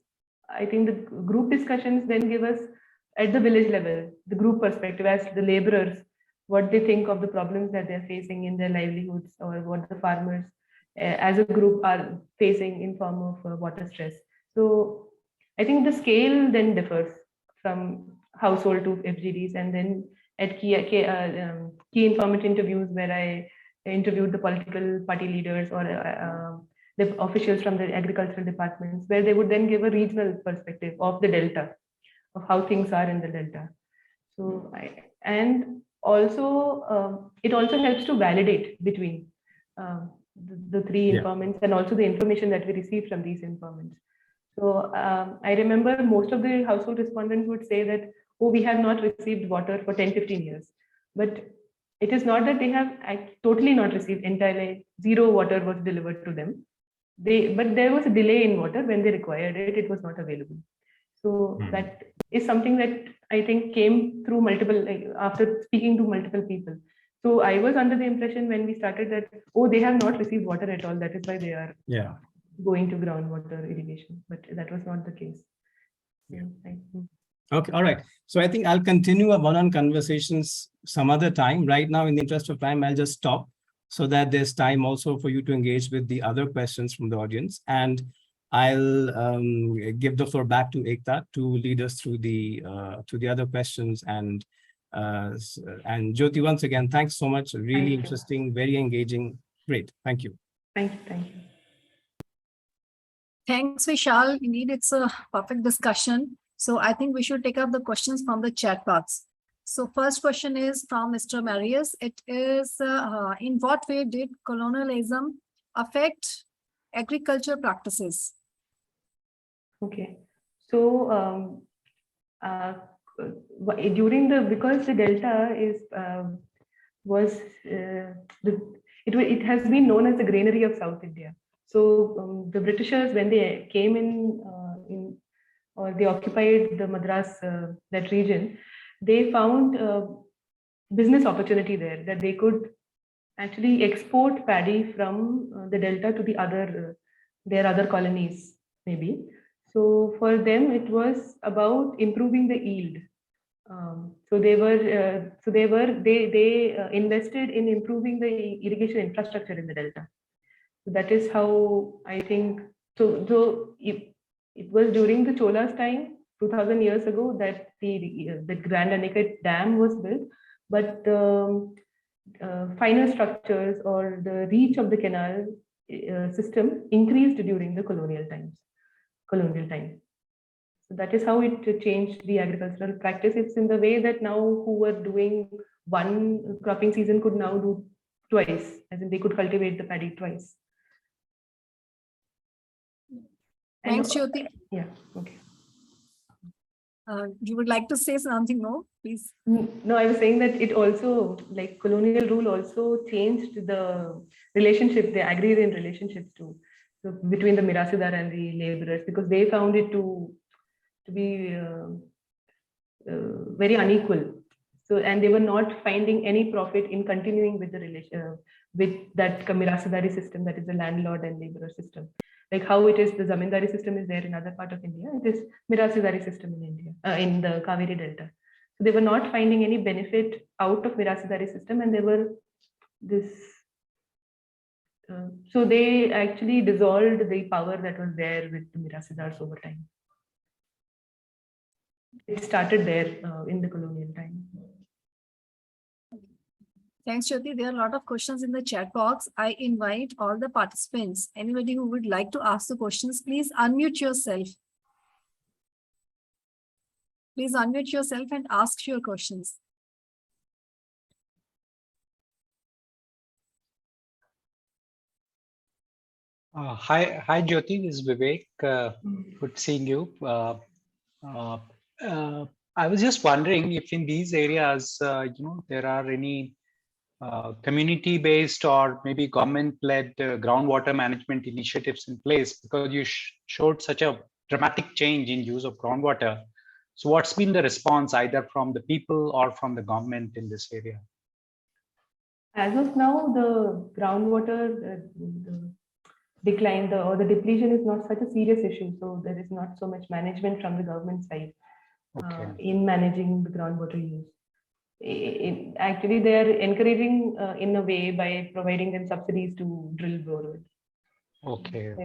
Speaker 3: I think the group discussions then give us at the village level, the group perspective as the laborers, what they think of the problems that they're facing in their livelihoods, or what the farmers as a group are facing in form of water stress. So I think the scale then differs from household to FGDs, and then at key informant interviews where I interviewed the political party leaders or the officials from the agricultural departments, where they would then give a regional perspective of the delta, of how things are in the delta. So and also it also helps to validate between the three informants, and also the information that we receive from these informants. So I remember most of the household respondents would say that, oh, we have not received water for 10-15 years. But it is not that they have totally not received, entirely zero water was delivered to them. But there was a delay in water. When they required it, it was not available. So that is something that I think came through after speaking to multiple people. So I was under the impression when we started that, oh, they have not received water at all. That is why they are going to groundwater irrigation. But that was not the case.
Speaker 2: Yeah. Okay, all right. So I think I'll continue our one-on-one conversations some other time. Right now, in the interest of time, I'll just stop. so that there's time also for you to engage with the other questions from the audience. And I'll give the floor back to Ekta to lead us through the other questions. And Jyoti, once again, thanks so much. Really interesting, very engaging. Great. Thank you.
Speaker 3: Thank you. Thank you.
Speaker 1: Thanks, Vishal. Indeed, it's a perfect discussion. So I think we should take up the questions from the chat box. So first question is from Mr. Marius. It is, in what way did colonialism affect agriculture practices?
Speaker 3: Okay. So because the delta is it has been known as the granary of South India. So the Britishers, when they came in or they occupied the Madras, that region, they found business opportunity there, that they could actually export paddy from the delta to their other colonies, maybe. So for them, it was about improving the yield. So they invested in improving the irrigation infrastructure in the delta. So that is how I think. So it was during the Cholas' time, 2000 years ago, that the Grand Anicut Dam was built, but finer structures or the reach of the canal system increased during the colonial time. So that is how it changed the agricultural practice. It's in the way that now who were doing one cropping season could now do twice, as in they could cultivate the paddy twice.
Speaker 1: Thanks, Jyoti.
Speaker 3: Yeah, okay.
Speaker 1: You would like to say something more, please?
Speaker 3: No, I was saying that it also, like colonial rule also changed the relationship, the agrarian relationships too, so between the Mirasidar and the laborers, because they found it to be very unequal. So, and they were not finding any profit in continuing with the relation with that Mirasidari system, that is the landlord and laborer system. Like how it is, the Zamindari system is there in other part of India, it is Mirasidari system in India, in the Cauvery Delta. So they were not finding any benefit out of Mirasidari system, and they were this. So they actually dissolved the power that was there with the Mirasidars over time. It started there in the colonial time.
Speaker 1: Thanks, Jyoti. There are a lot of questions in the chat box. I invite all the participants, anybody who would like to ask the questions, please unmute yourself. Please unmute yourself and ask your questions.
Speaker 4: Hi, Jyoti. This is Vivek. Good seeing you. I was just wondering if in these areas, there are any community-based or maybe government-led groundwater management initiatives in place, because you showed such a dramatic change in use of groundwater. So what's been the response either from the people or from the government in this area?
Speaker 3: As of now, the groundwater decline or the depletion is not such a serious issue. So there is not so much management from the government side in managing the groundwater use. Actually, they are encouraging in a way by providing them subsidies to drill borewells.
Speaker 4: Okay.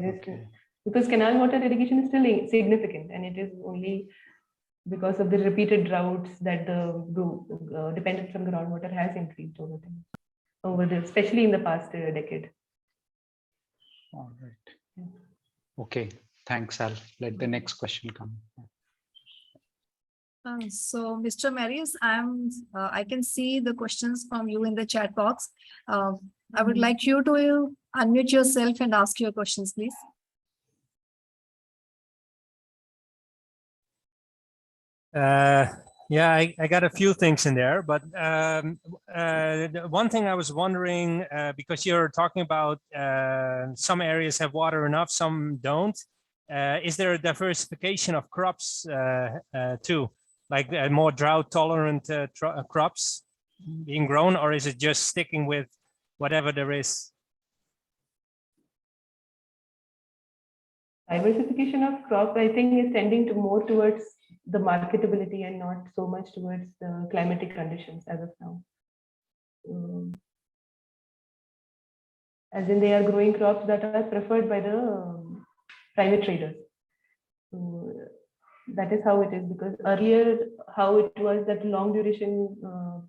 Speaker 3: Because canal water irrigation is still significant, and it is only because of the repeated droughts that the dependence on groundwater has increased over time, especially in the past decade.
Speaker 4: All right. Okay. Thanks. I'll let the next question come.
Speaker 1: So, Mr. Marius, I can see the questions from you in the chat box. I would like you to unmute yourself and ask your questions, please.
Speaker 5: Yeah, I got a few things in there, but one thing I was wondering, because you're talking about some areas have water enough, some don't. Is there a diversification of crops too? Like more drought tolerant crops being grown, or is it just sticking with whatever there is?
Speaker 3: Diversification of crop, I think, is tending to more towards the marketability and not so much towards the climatic conditions as of now. as in they are growing crops that are preferred by the private traders. So that is how it is, because earlier how it was that long duration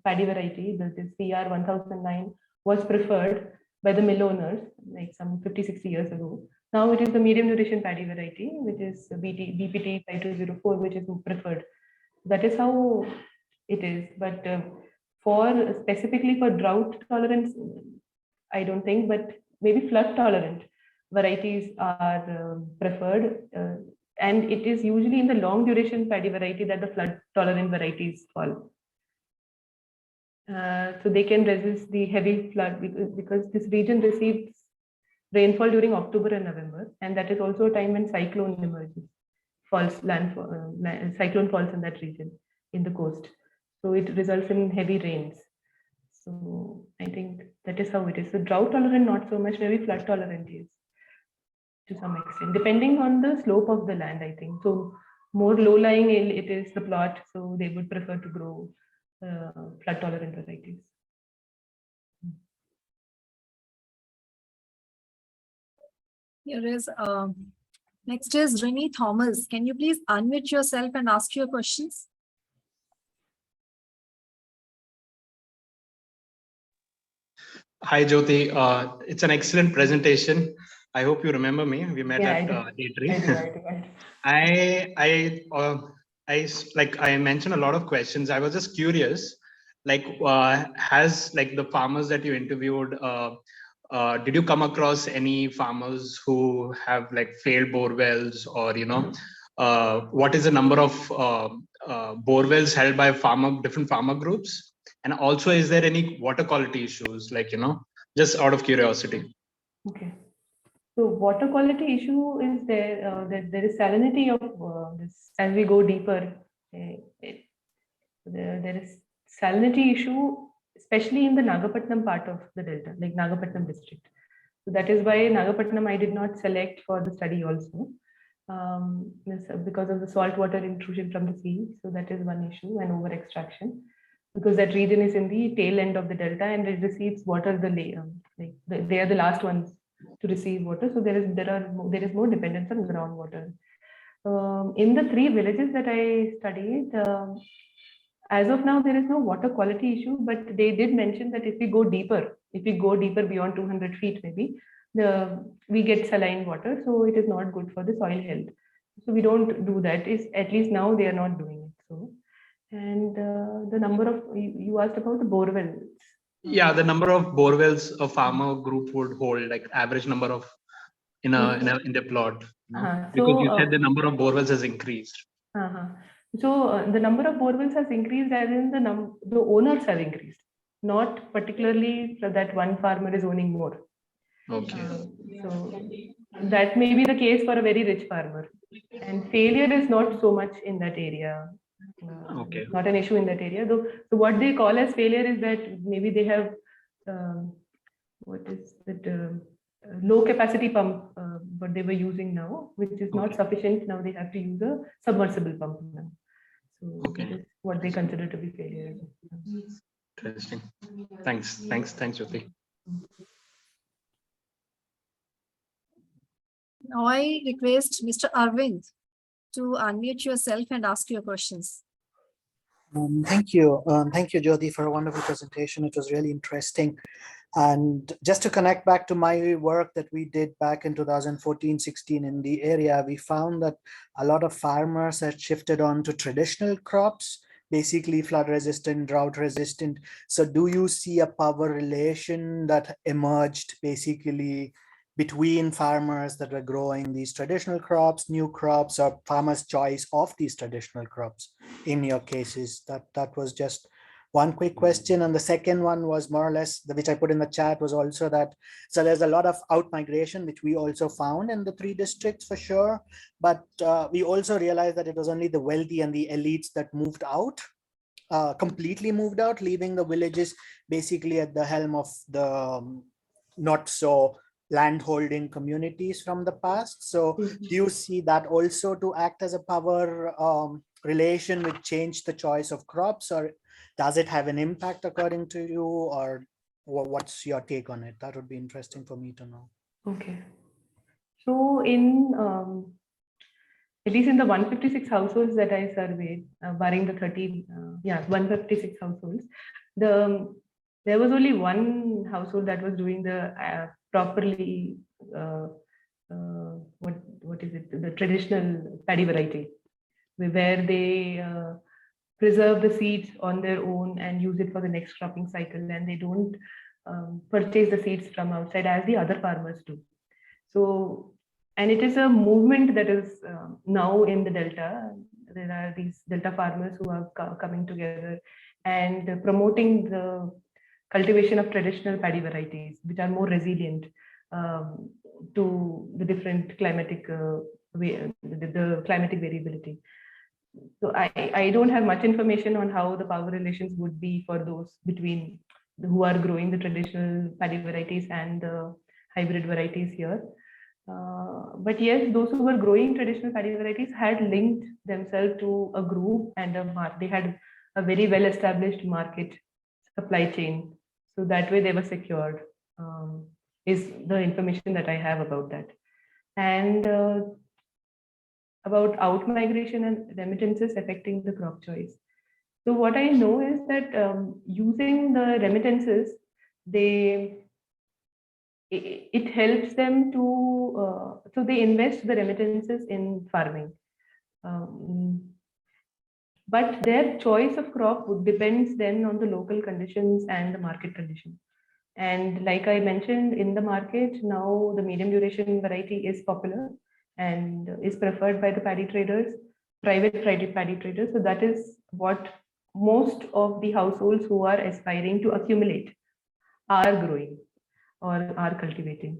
Speaker 3: paddy variety, that is CR 1009, was preferred by the mill owners like some 50-60 years ago. Now it is the medium duration paddy variety, which is BPT 5204, which is preferred. That is how it is. But for specifically for drought tolerance, I don't think, but maybe flood tolerant varieties are preferred. And it is usually in the long duration paddy variety that the flood tolerant varieties fall. So they can resist the heavy flood because this region receives rainfall during October and November, and that is also a time when cyclone emerges, cyclone falls in that region in the coast. So it results in heavy rains. So I think that is how it is. So drought tolerant, not so much, maybe flood tolerant is to some extent, depending on the slope of the land, I think. So more low-lying it is the plot, so they would prefer to grow flood tolerant varieties.
Speaker 1: Here is next is Rini Thomas. Can you please unmute yourself and ask your questions?
Speaker 6: Hi, Jyoti. It's an excellent presentation. I hope you remember me. We met at D3. I mentioned a lot of questions. I was just curious, has the farmers that you interviewed, did you come across any farmers who have failed bore wells, or what is the number of bore wells held by different farmer groups? And also, is there any water quality issues, just out of curiosity?
Speaker 3: Okay. So water quality issue is there, that there is salinity of this as we go deeper. There is salinity issue, especially in the Nagapattinam part of the delta, like Nagapattinam district. So that is why Nagapattinam I did not select for the study also, because of the saltwater intrusion from the sea. So that is one issue, and over extraction, because that region is in the tail end of the delta and it receives water they are the last ones to receive water. So there is more dependence on groundwater. In the 3 villages that I studied, as of now, there is no water quality issue, but they did mention that if we go deeper beyond 200 feet, maybe we get saline water, so it is not good for the soil health. So we don't do that. At least now they are not doing it. So, and the number of, you asked about the bore wells.
Speaker 6: Yeah, the number of bore wells a farmer group would hold, average number of in the plot. Because you said the number of bore wells has increased.
Speaker 3: So the number of bore wells has increased, as in the owners have increased, not particularly that one farmer is owning more.
Speaker 6: Okay.
Speaker 3: So that may be the case for a very rich farmer, and failure is not so much in that area.
Speaker 6: Okay.
Speaker 3: Not an issue in that area, though. So what they call as failure is that maybe they have what is that low capacity pump, what they were using now, which is not sufficient. Now they have to use a submersible pump now. So that is what they consider to be failure.
Speaker 6: Interesting. Thanks, Jyoti.
Speaker 1: Now I request Mr. Arvind to unmute yourself and ask your questions.
Speaker 7: Thank you, Jyoti, for a wonderful presentation. It was really interesting. And just to connect back to my work that we did back in 2014-16 in the area, we found that a lot of farmers had shifted on to traditional crops, basically flood resistant, drought resistant. So do you see a power relation that emerged basically between farmers that were growing these traditional crops, new crops, or farmers' choice of these traditional crops in your cases? That was just one quick question. And the second one was more or less, which I put in the chat, was also that, so there's a lot of out migration, which we also found in the 3 districts for sure. But we also realized that it was only the wealthy and the elites that moved out, completely moved out, leaving the villages basically at the helm of the not so landholding communities from the past. So do you see that also to act as a power relation which changed the choice of crops, or does it have an impact according to you, or what's your take on it? That would be interesting for me to know.
Speaker 3: Okay. So at least in the 156 households that I surveyed, barring the 156 households, there was only one household that was doing the properly, what is it, the traditional paddy variety, where they preserve the seeds on their own and use it for the next cropping cycle, and they don't purchase the seeds from outside as the other farmers do. So, and it is a movement that is now in the Delta. There are these Delta farmers who are coming together and promoting the cultivation of traditional paddy varieties, which are more resilient to the different climatic the climatic variability. So I don't have much information on how the power relations would be for those between who are growing the traditional paddy varieties and the hybrid varieties here. But yes, those who were growing traditional paddy varieties had linked themselves to a group and they had a very well established market supply chain. So that way they were secured, is the information that I have about that. And about out migration and remittances affecting the crop choice. So what I know is that using the remittances, it helps them to, so they invest the remittances in farming. But their choice of crop depends then on the local conditions and the market condition. And like I mentioned, in the market now, the medium duration variety is popular and is preferred by the paddy traders, private paddy traders. So that is what most of the households who are aspiring to accumulate are growing or are cultivating.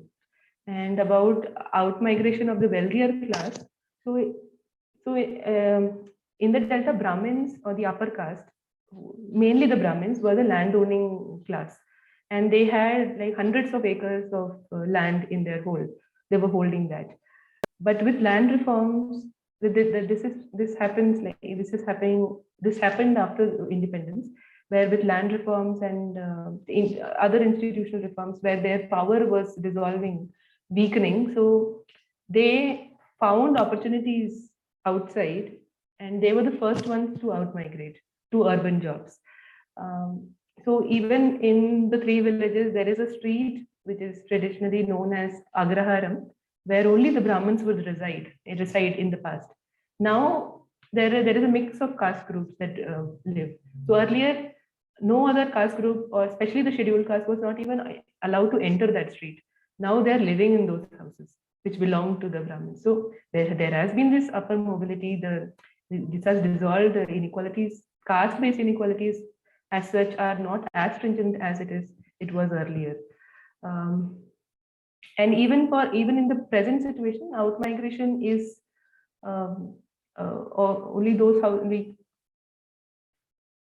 Speaker 3: And about out migration of the wealthier class. So in the Delta, Brahmins or the upper caste, mainly the Brahmins, were the landowning class. And they had like hundreds of acres of land in their hold. They were holding that. But with land reforms, this happened after independence, where with land reforms and other institutional reforms, where their power was dissolving, weakening. So they found opportunities outside, and they were the first ones to out-migrate to urban jobs. So even in the three villages, there is a street which is traditionally known as Agraharam, where only the Brahmins would reside in the past. Now there is a mix of caste groups that live. So earlier, no other caste group, or especially the scheduled caste, was not even allowed to enter that street. Now they are living in those houses which belong to the Brahmins. So there has been this upper mobility. This has dissolved the inequalities. Caste-based inequalities as such are not as stringent as it was earlier. And even in the present situation, out migration is only those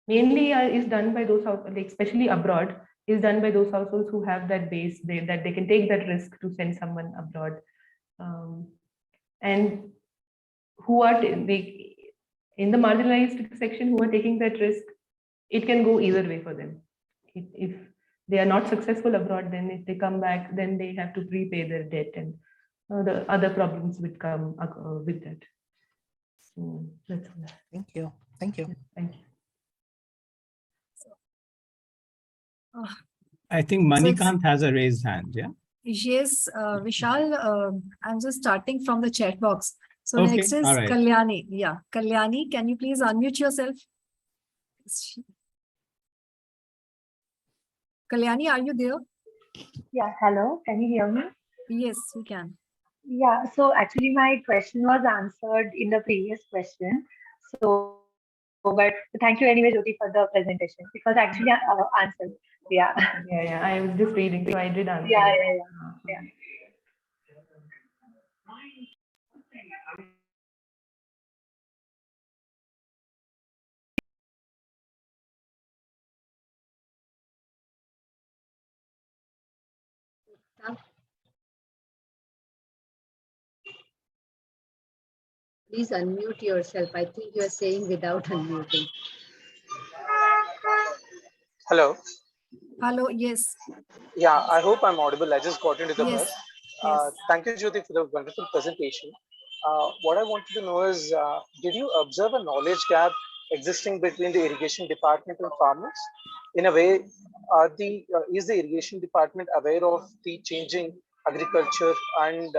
Speaker 3: mainly is done by those like especially abroad, is done by those households who have that base that they can take that risk to send someone abroad, and who are in the marginalized section who are taking that risk. It can go either way for them. If they are not successful abroad, then if they come back, then they have to prepay their debt, and the other problems would come with that. So that's all.
Speaker 7: Thank you. Thank you.
Speaker 3: Thank you.
Speaker 2: I think Manikant has a raised hand. Yeah.
Speaker 1: Yes, Vishal, I'm just starting from the chat box. So
Speaker 2: Okay,
Speaker 1: next is
Speaker 2: all right.
Speaker 1: Kalyani. Yeah, Kalyani, can you please unmute yourself? Kalyani, are you there?
Speaker 8: Yeah, hello, can you hear me?
Speaker 1: Yes, we can.
Speaker 8: Yeah, so actually my question was answered in the previous question. So, but thank you anyway, Jyoti, for the presentation. It was actually answered. Yeah.
Speaker 3: Yeah, I was just reading, so I did answer.
Speaker 8: Yeah.
Speaker 9: Please unmute yourself. I think you are saying without unmuting.
Speaker 10: Hello.
Speaker 1: Hello, yes,
Speaker 10: Yeah, I hope I'm audible. I just got into the
Speaker 1: yes,
Speaker 10: bus.
Speaker 1: yes.
Speaker 10: Thank you, Jyoti, for the wonderful presentation. What I wanted to know is, did you observe a knowledge gap existing between the irrigation department and farmers? In a way, is the irrigation department aware of the changing agriculture and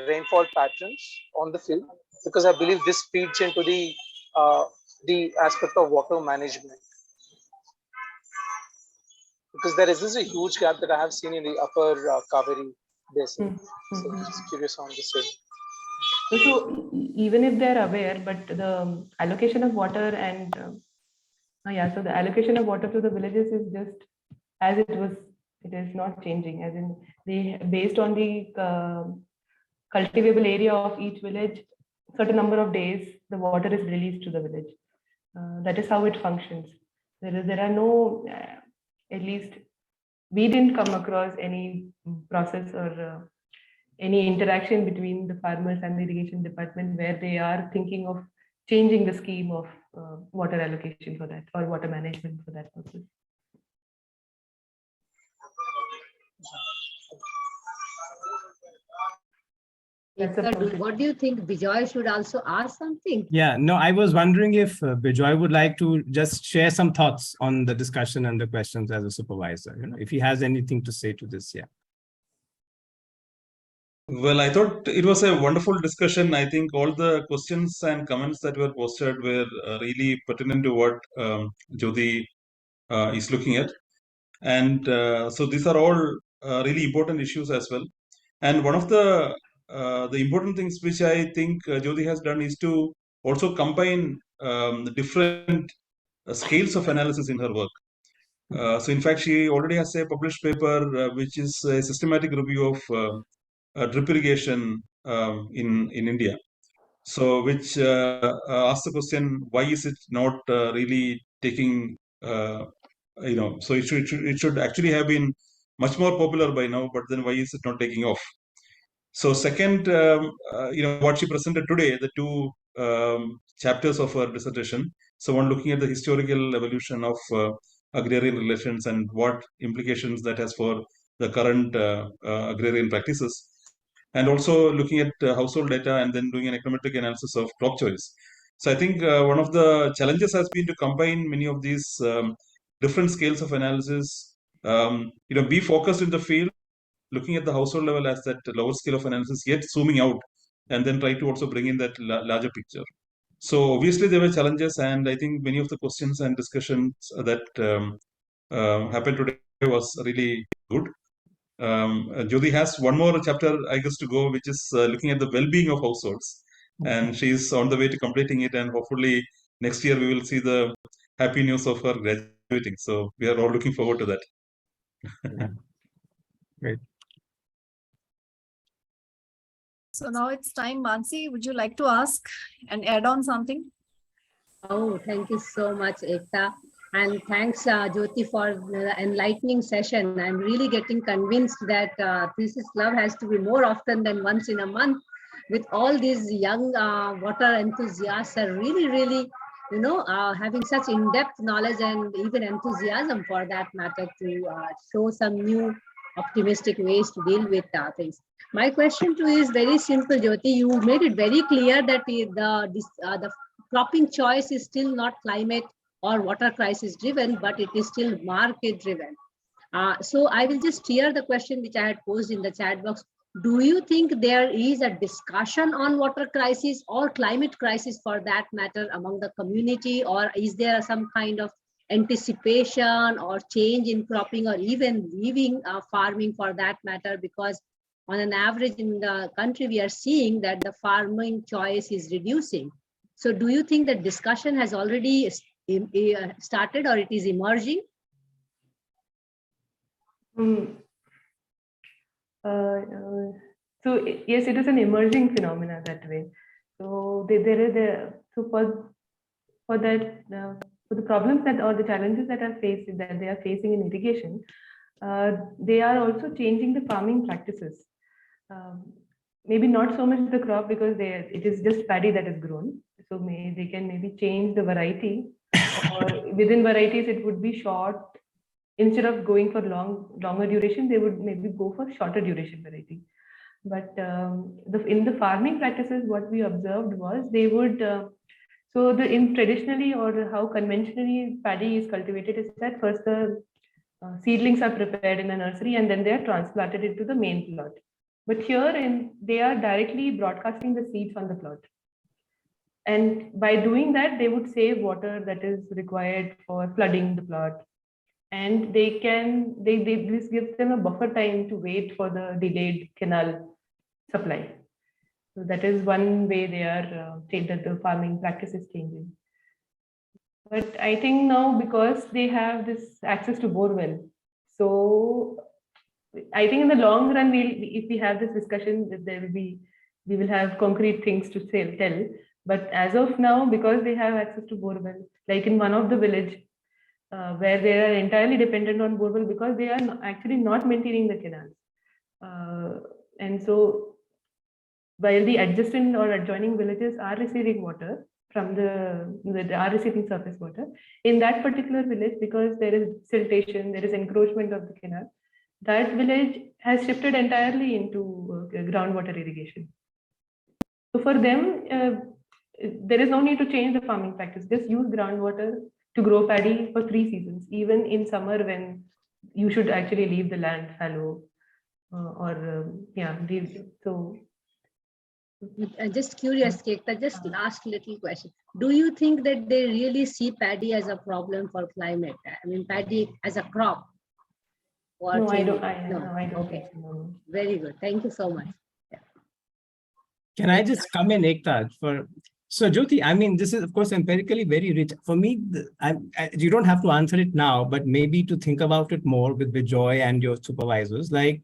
Speaker 10: rainfall patterns on the field? Because I believe this feeds into the aspect of water management. Because there is this a huge gap that I have seen in the upper Cauvery basin. So just curious on this.
Speaker 3: So even if they're aware, but the allocation of water and so the allocation of water to the villages is just as it was. It is not changing. As in, they based on the cultivable area of each village, certain number of days the water is released to the village. That is how it functions. There are no at least we didn't come across any process or any interaction between the farmers and the irrigation department where they are thinking of changing the scheme of water allocation for that or water management for that purpose.
Speaker 9: What do you think? Bijoy should also ask something?
Speaker 2: Yeah, no, I was wondering if Bijoy would like to just share some thoughts on the discussion and the questions as a supervisor, if he has anything to say to this, yeah.
Speaker 11: Well, I thought it was a wonderful discussion. I think all the questions and comments that were posted were really pertinent to what Jyoti is looking at. And so these are all really important issues as well. And one of the important things which I think Jyoti has done is to also combine the different scales of analysis in her work. So in fact, she already has a published paper which is a systematic review of drip irrigation in India. So which asks the question, why is it not really taking so it should actually have been much more popular by now, but then why is it not taking off? So second, what she presented today, the two chapters of her dissertation. So one looking at the historical evolution of agrarian relations and what implications that has for the current agrarian practices. And also looking at household data and then doing an econometric analysis of crop choice. So I think one of the challenges has been to combine many of these different scales of analysis, be focused in the field, looking at the household level as that lower scale of analysis, yet zooming out and then try to also bring in that larger picture. So obviously there were challenges, and I think many of the questions and discussions that happened today was really good. Jyoti has one more chapter, I guess, to go, which is looking at the well-being of households. And she's on the way to completing it, and hopefully next year we will see the happy news of her graduating. So we are all looking forward to that.
Speaker 2: Yeah. Great.
Speaker 1: So now it's time, Mansi, would you like to ask and add on something?
Speaker 9: Oh, thank you so much, Ekta. And thanks, Jyoti, for the enlightening session. I'm really getting convinced that Thesis Club has to be more often than once in a month. With all these young water enthusiasts are really, having such in-depth knowledge and even enthusiasm for that matter to show some new optimistic ways to deal with things. My question to you is very simple, Jyoti. You made it very clear that the cropping choice is still not climate or water crisis driven, but it is still market driven. So I will just steer the question which I had posed in the chat box. Do you think there is a discussion on water crisis or climate crisis for that matter among the community, or is there some kind of anticipation or change in cropping or even leaving farming for that matter? Because on an average in the country, we are seeing that the farming choice is reducing. So do you think the discussion has already started or it is emerging?
Speaker 3: So yes, it is an emerging phenomena that way. So there is for that for the problems that or the challenges that they are facing in irrigation, they are also changing the farming practices. Maybe not so much the crop, because it is just paddy that is grown. So they can maybe change the variety, or within varieties it would be short instead of going for longer duration, they would maybe go for shorter duration variety. But in the farming practices, what we observed was they would, in traditionally or how conventionally paddy is cultivated is that first the seedlings are prepared in a nursery and then they are transplanted into the main plot. But here they are directly broadcasting the seeds on the plot. And by doing that, they would save water that is required for flooding the plot. And this gives them a buffer time to wait for the delayed canal supply. So that is one way they are that the farming practice is changing. But I think now because they have this access to borewell, so I think in the long run, if we have this discussion, we will have concrete things to tell. But as of now, because they have access to borewell, like in one of the village, where they are entirely dependent on borewell because they are actually not maintaining the canals. And so while the adjacent or adjoining villages are receiving water from are receiving surface water, in that particular village, because there is siltation, there is encroachment of the canal, that village has shifted entirely into groundwater irrigation. So for them, there is no need to change the farming practice. Just use groundwater to grow paddy for 3 seasons, even in summer when you should actually leave the land fallow
Speaker 9: Just curious, Ekta, just last little question. Do you think that they really see paddy as a problem for climate? I mean, paddy as a crop?
Speaker 3: No, I don't.
Speaker 9: No,
Speaker 3: I don't.
Speaker 9: okay. Very good. Thank you so much. Yeah.
Speaker 2: Can I just come in, Ekta? So Jyoti, I mean, this is of course empirically very rich. For me, you don't have to answer it now, but maybe to think about it more with Joy and your supervisors. Like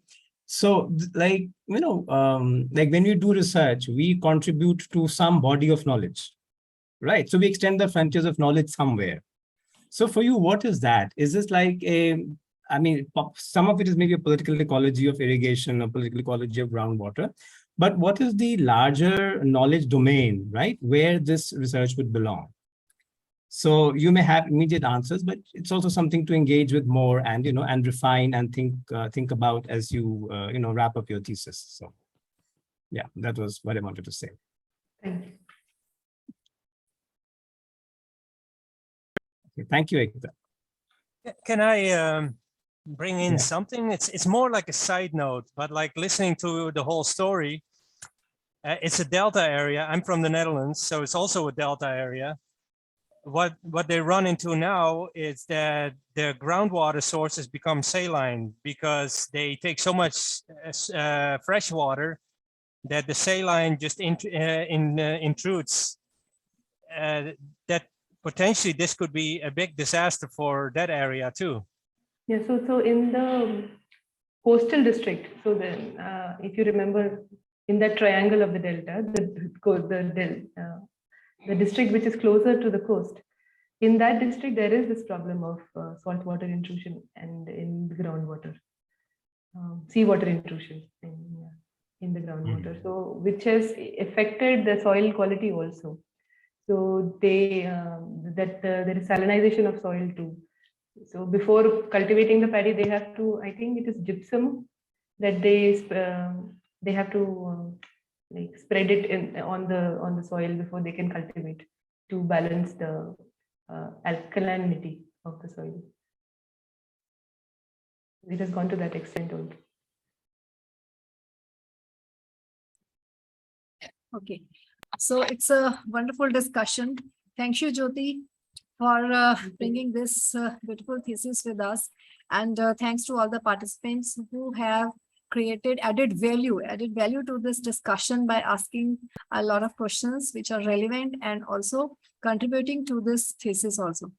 Speaker 2: when you do research, we contribute to some body of knowledge, right? So we extend the frontiers of knowledge somewhere. So for you, what is that? Is this like some of it is maybe a political ecology of irrigation, a political ecology of groundwater. But what is the larger knowledge domain, right, where this research would belong? So you may have immediate answers, but it's also something to engage with more and, and refine and think about as you, wrap up your thesis. So yeah, that was what I wanted to say.
Speaker 3: Thank you.
Speaker 2: Okay, thank you, Ekta.
Speaker 5: Can I bring in something? It's more like a side note, but like listening to the whole story, it's a delta area. I'm from the Netherlands, so it's also a delta area. What they run into now is that their groundwater sources become saline because they take so much fresh water that the saline just intrudes. That potentially this could be a big disaster for that area too.
Speaker 3: Yeah, so in the coastal district, so then if you remember in that triangle of the delta, the district which is closer to the coast, in that district there is this problem of saltwater intrusion and in the groundwater, seawater intrusion in the groundwater, so which has affected the soil quality also. So there is salinization of soil too. So before cultivating the paddy, they have to, I think it is gypsum that they have to spread it on the soil before they can cultivate to balance the alkalinity of the soil. It has gone to that extent also.
Speaker 1: Okay, so it's a wonderful discussion. Thank you, Jyoti, for bringing this beautiful thesis with us. And thanks to all the participants who have created added value to this discussion by asking a lot of questions which are relevant and also contributing to this thesis also.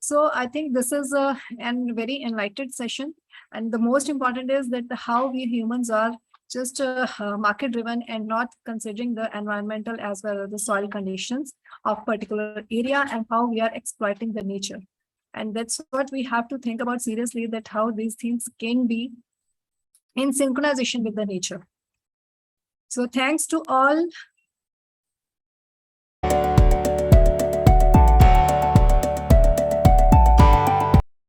Speaker 1: So I think this is a very enlightened session. And the most important is that how we humans are just market driven and not considering the environmental as well as the soil conditions of particular area and how we are exploiting the nature. And that's what we have to think about seriously, that how these things can be in synchronization with the nature. So thanks to all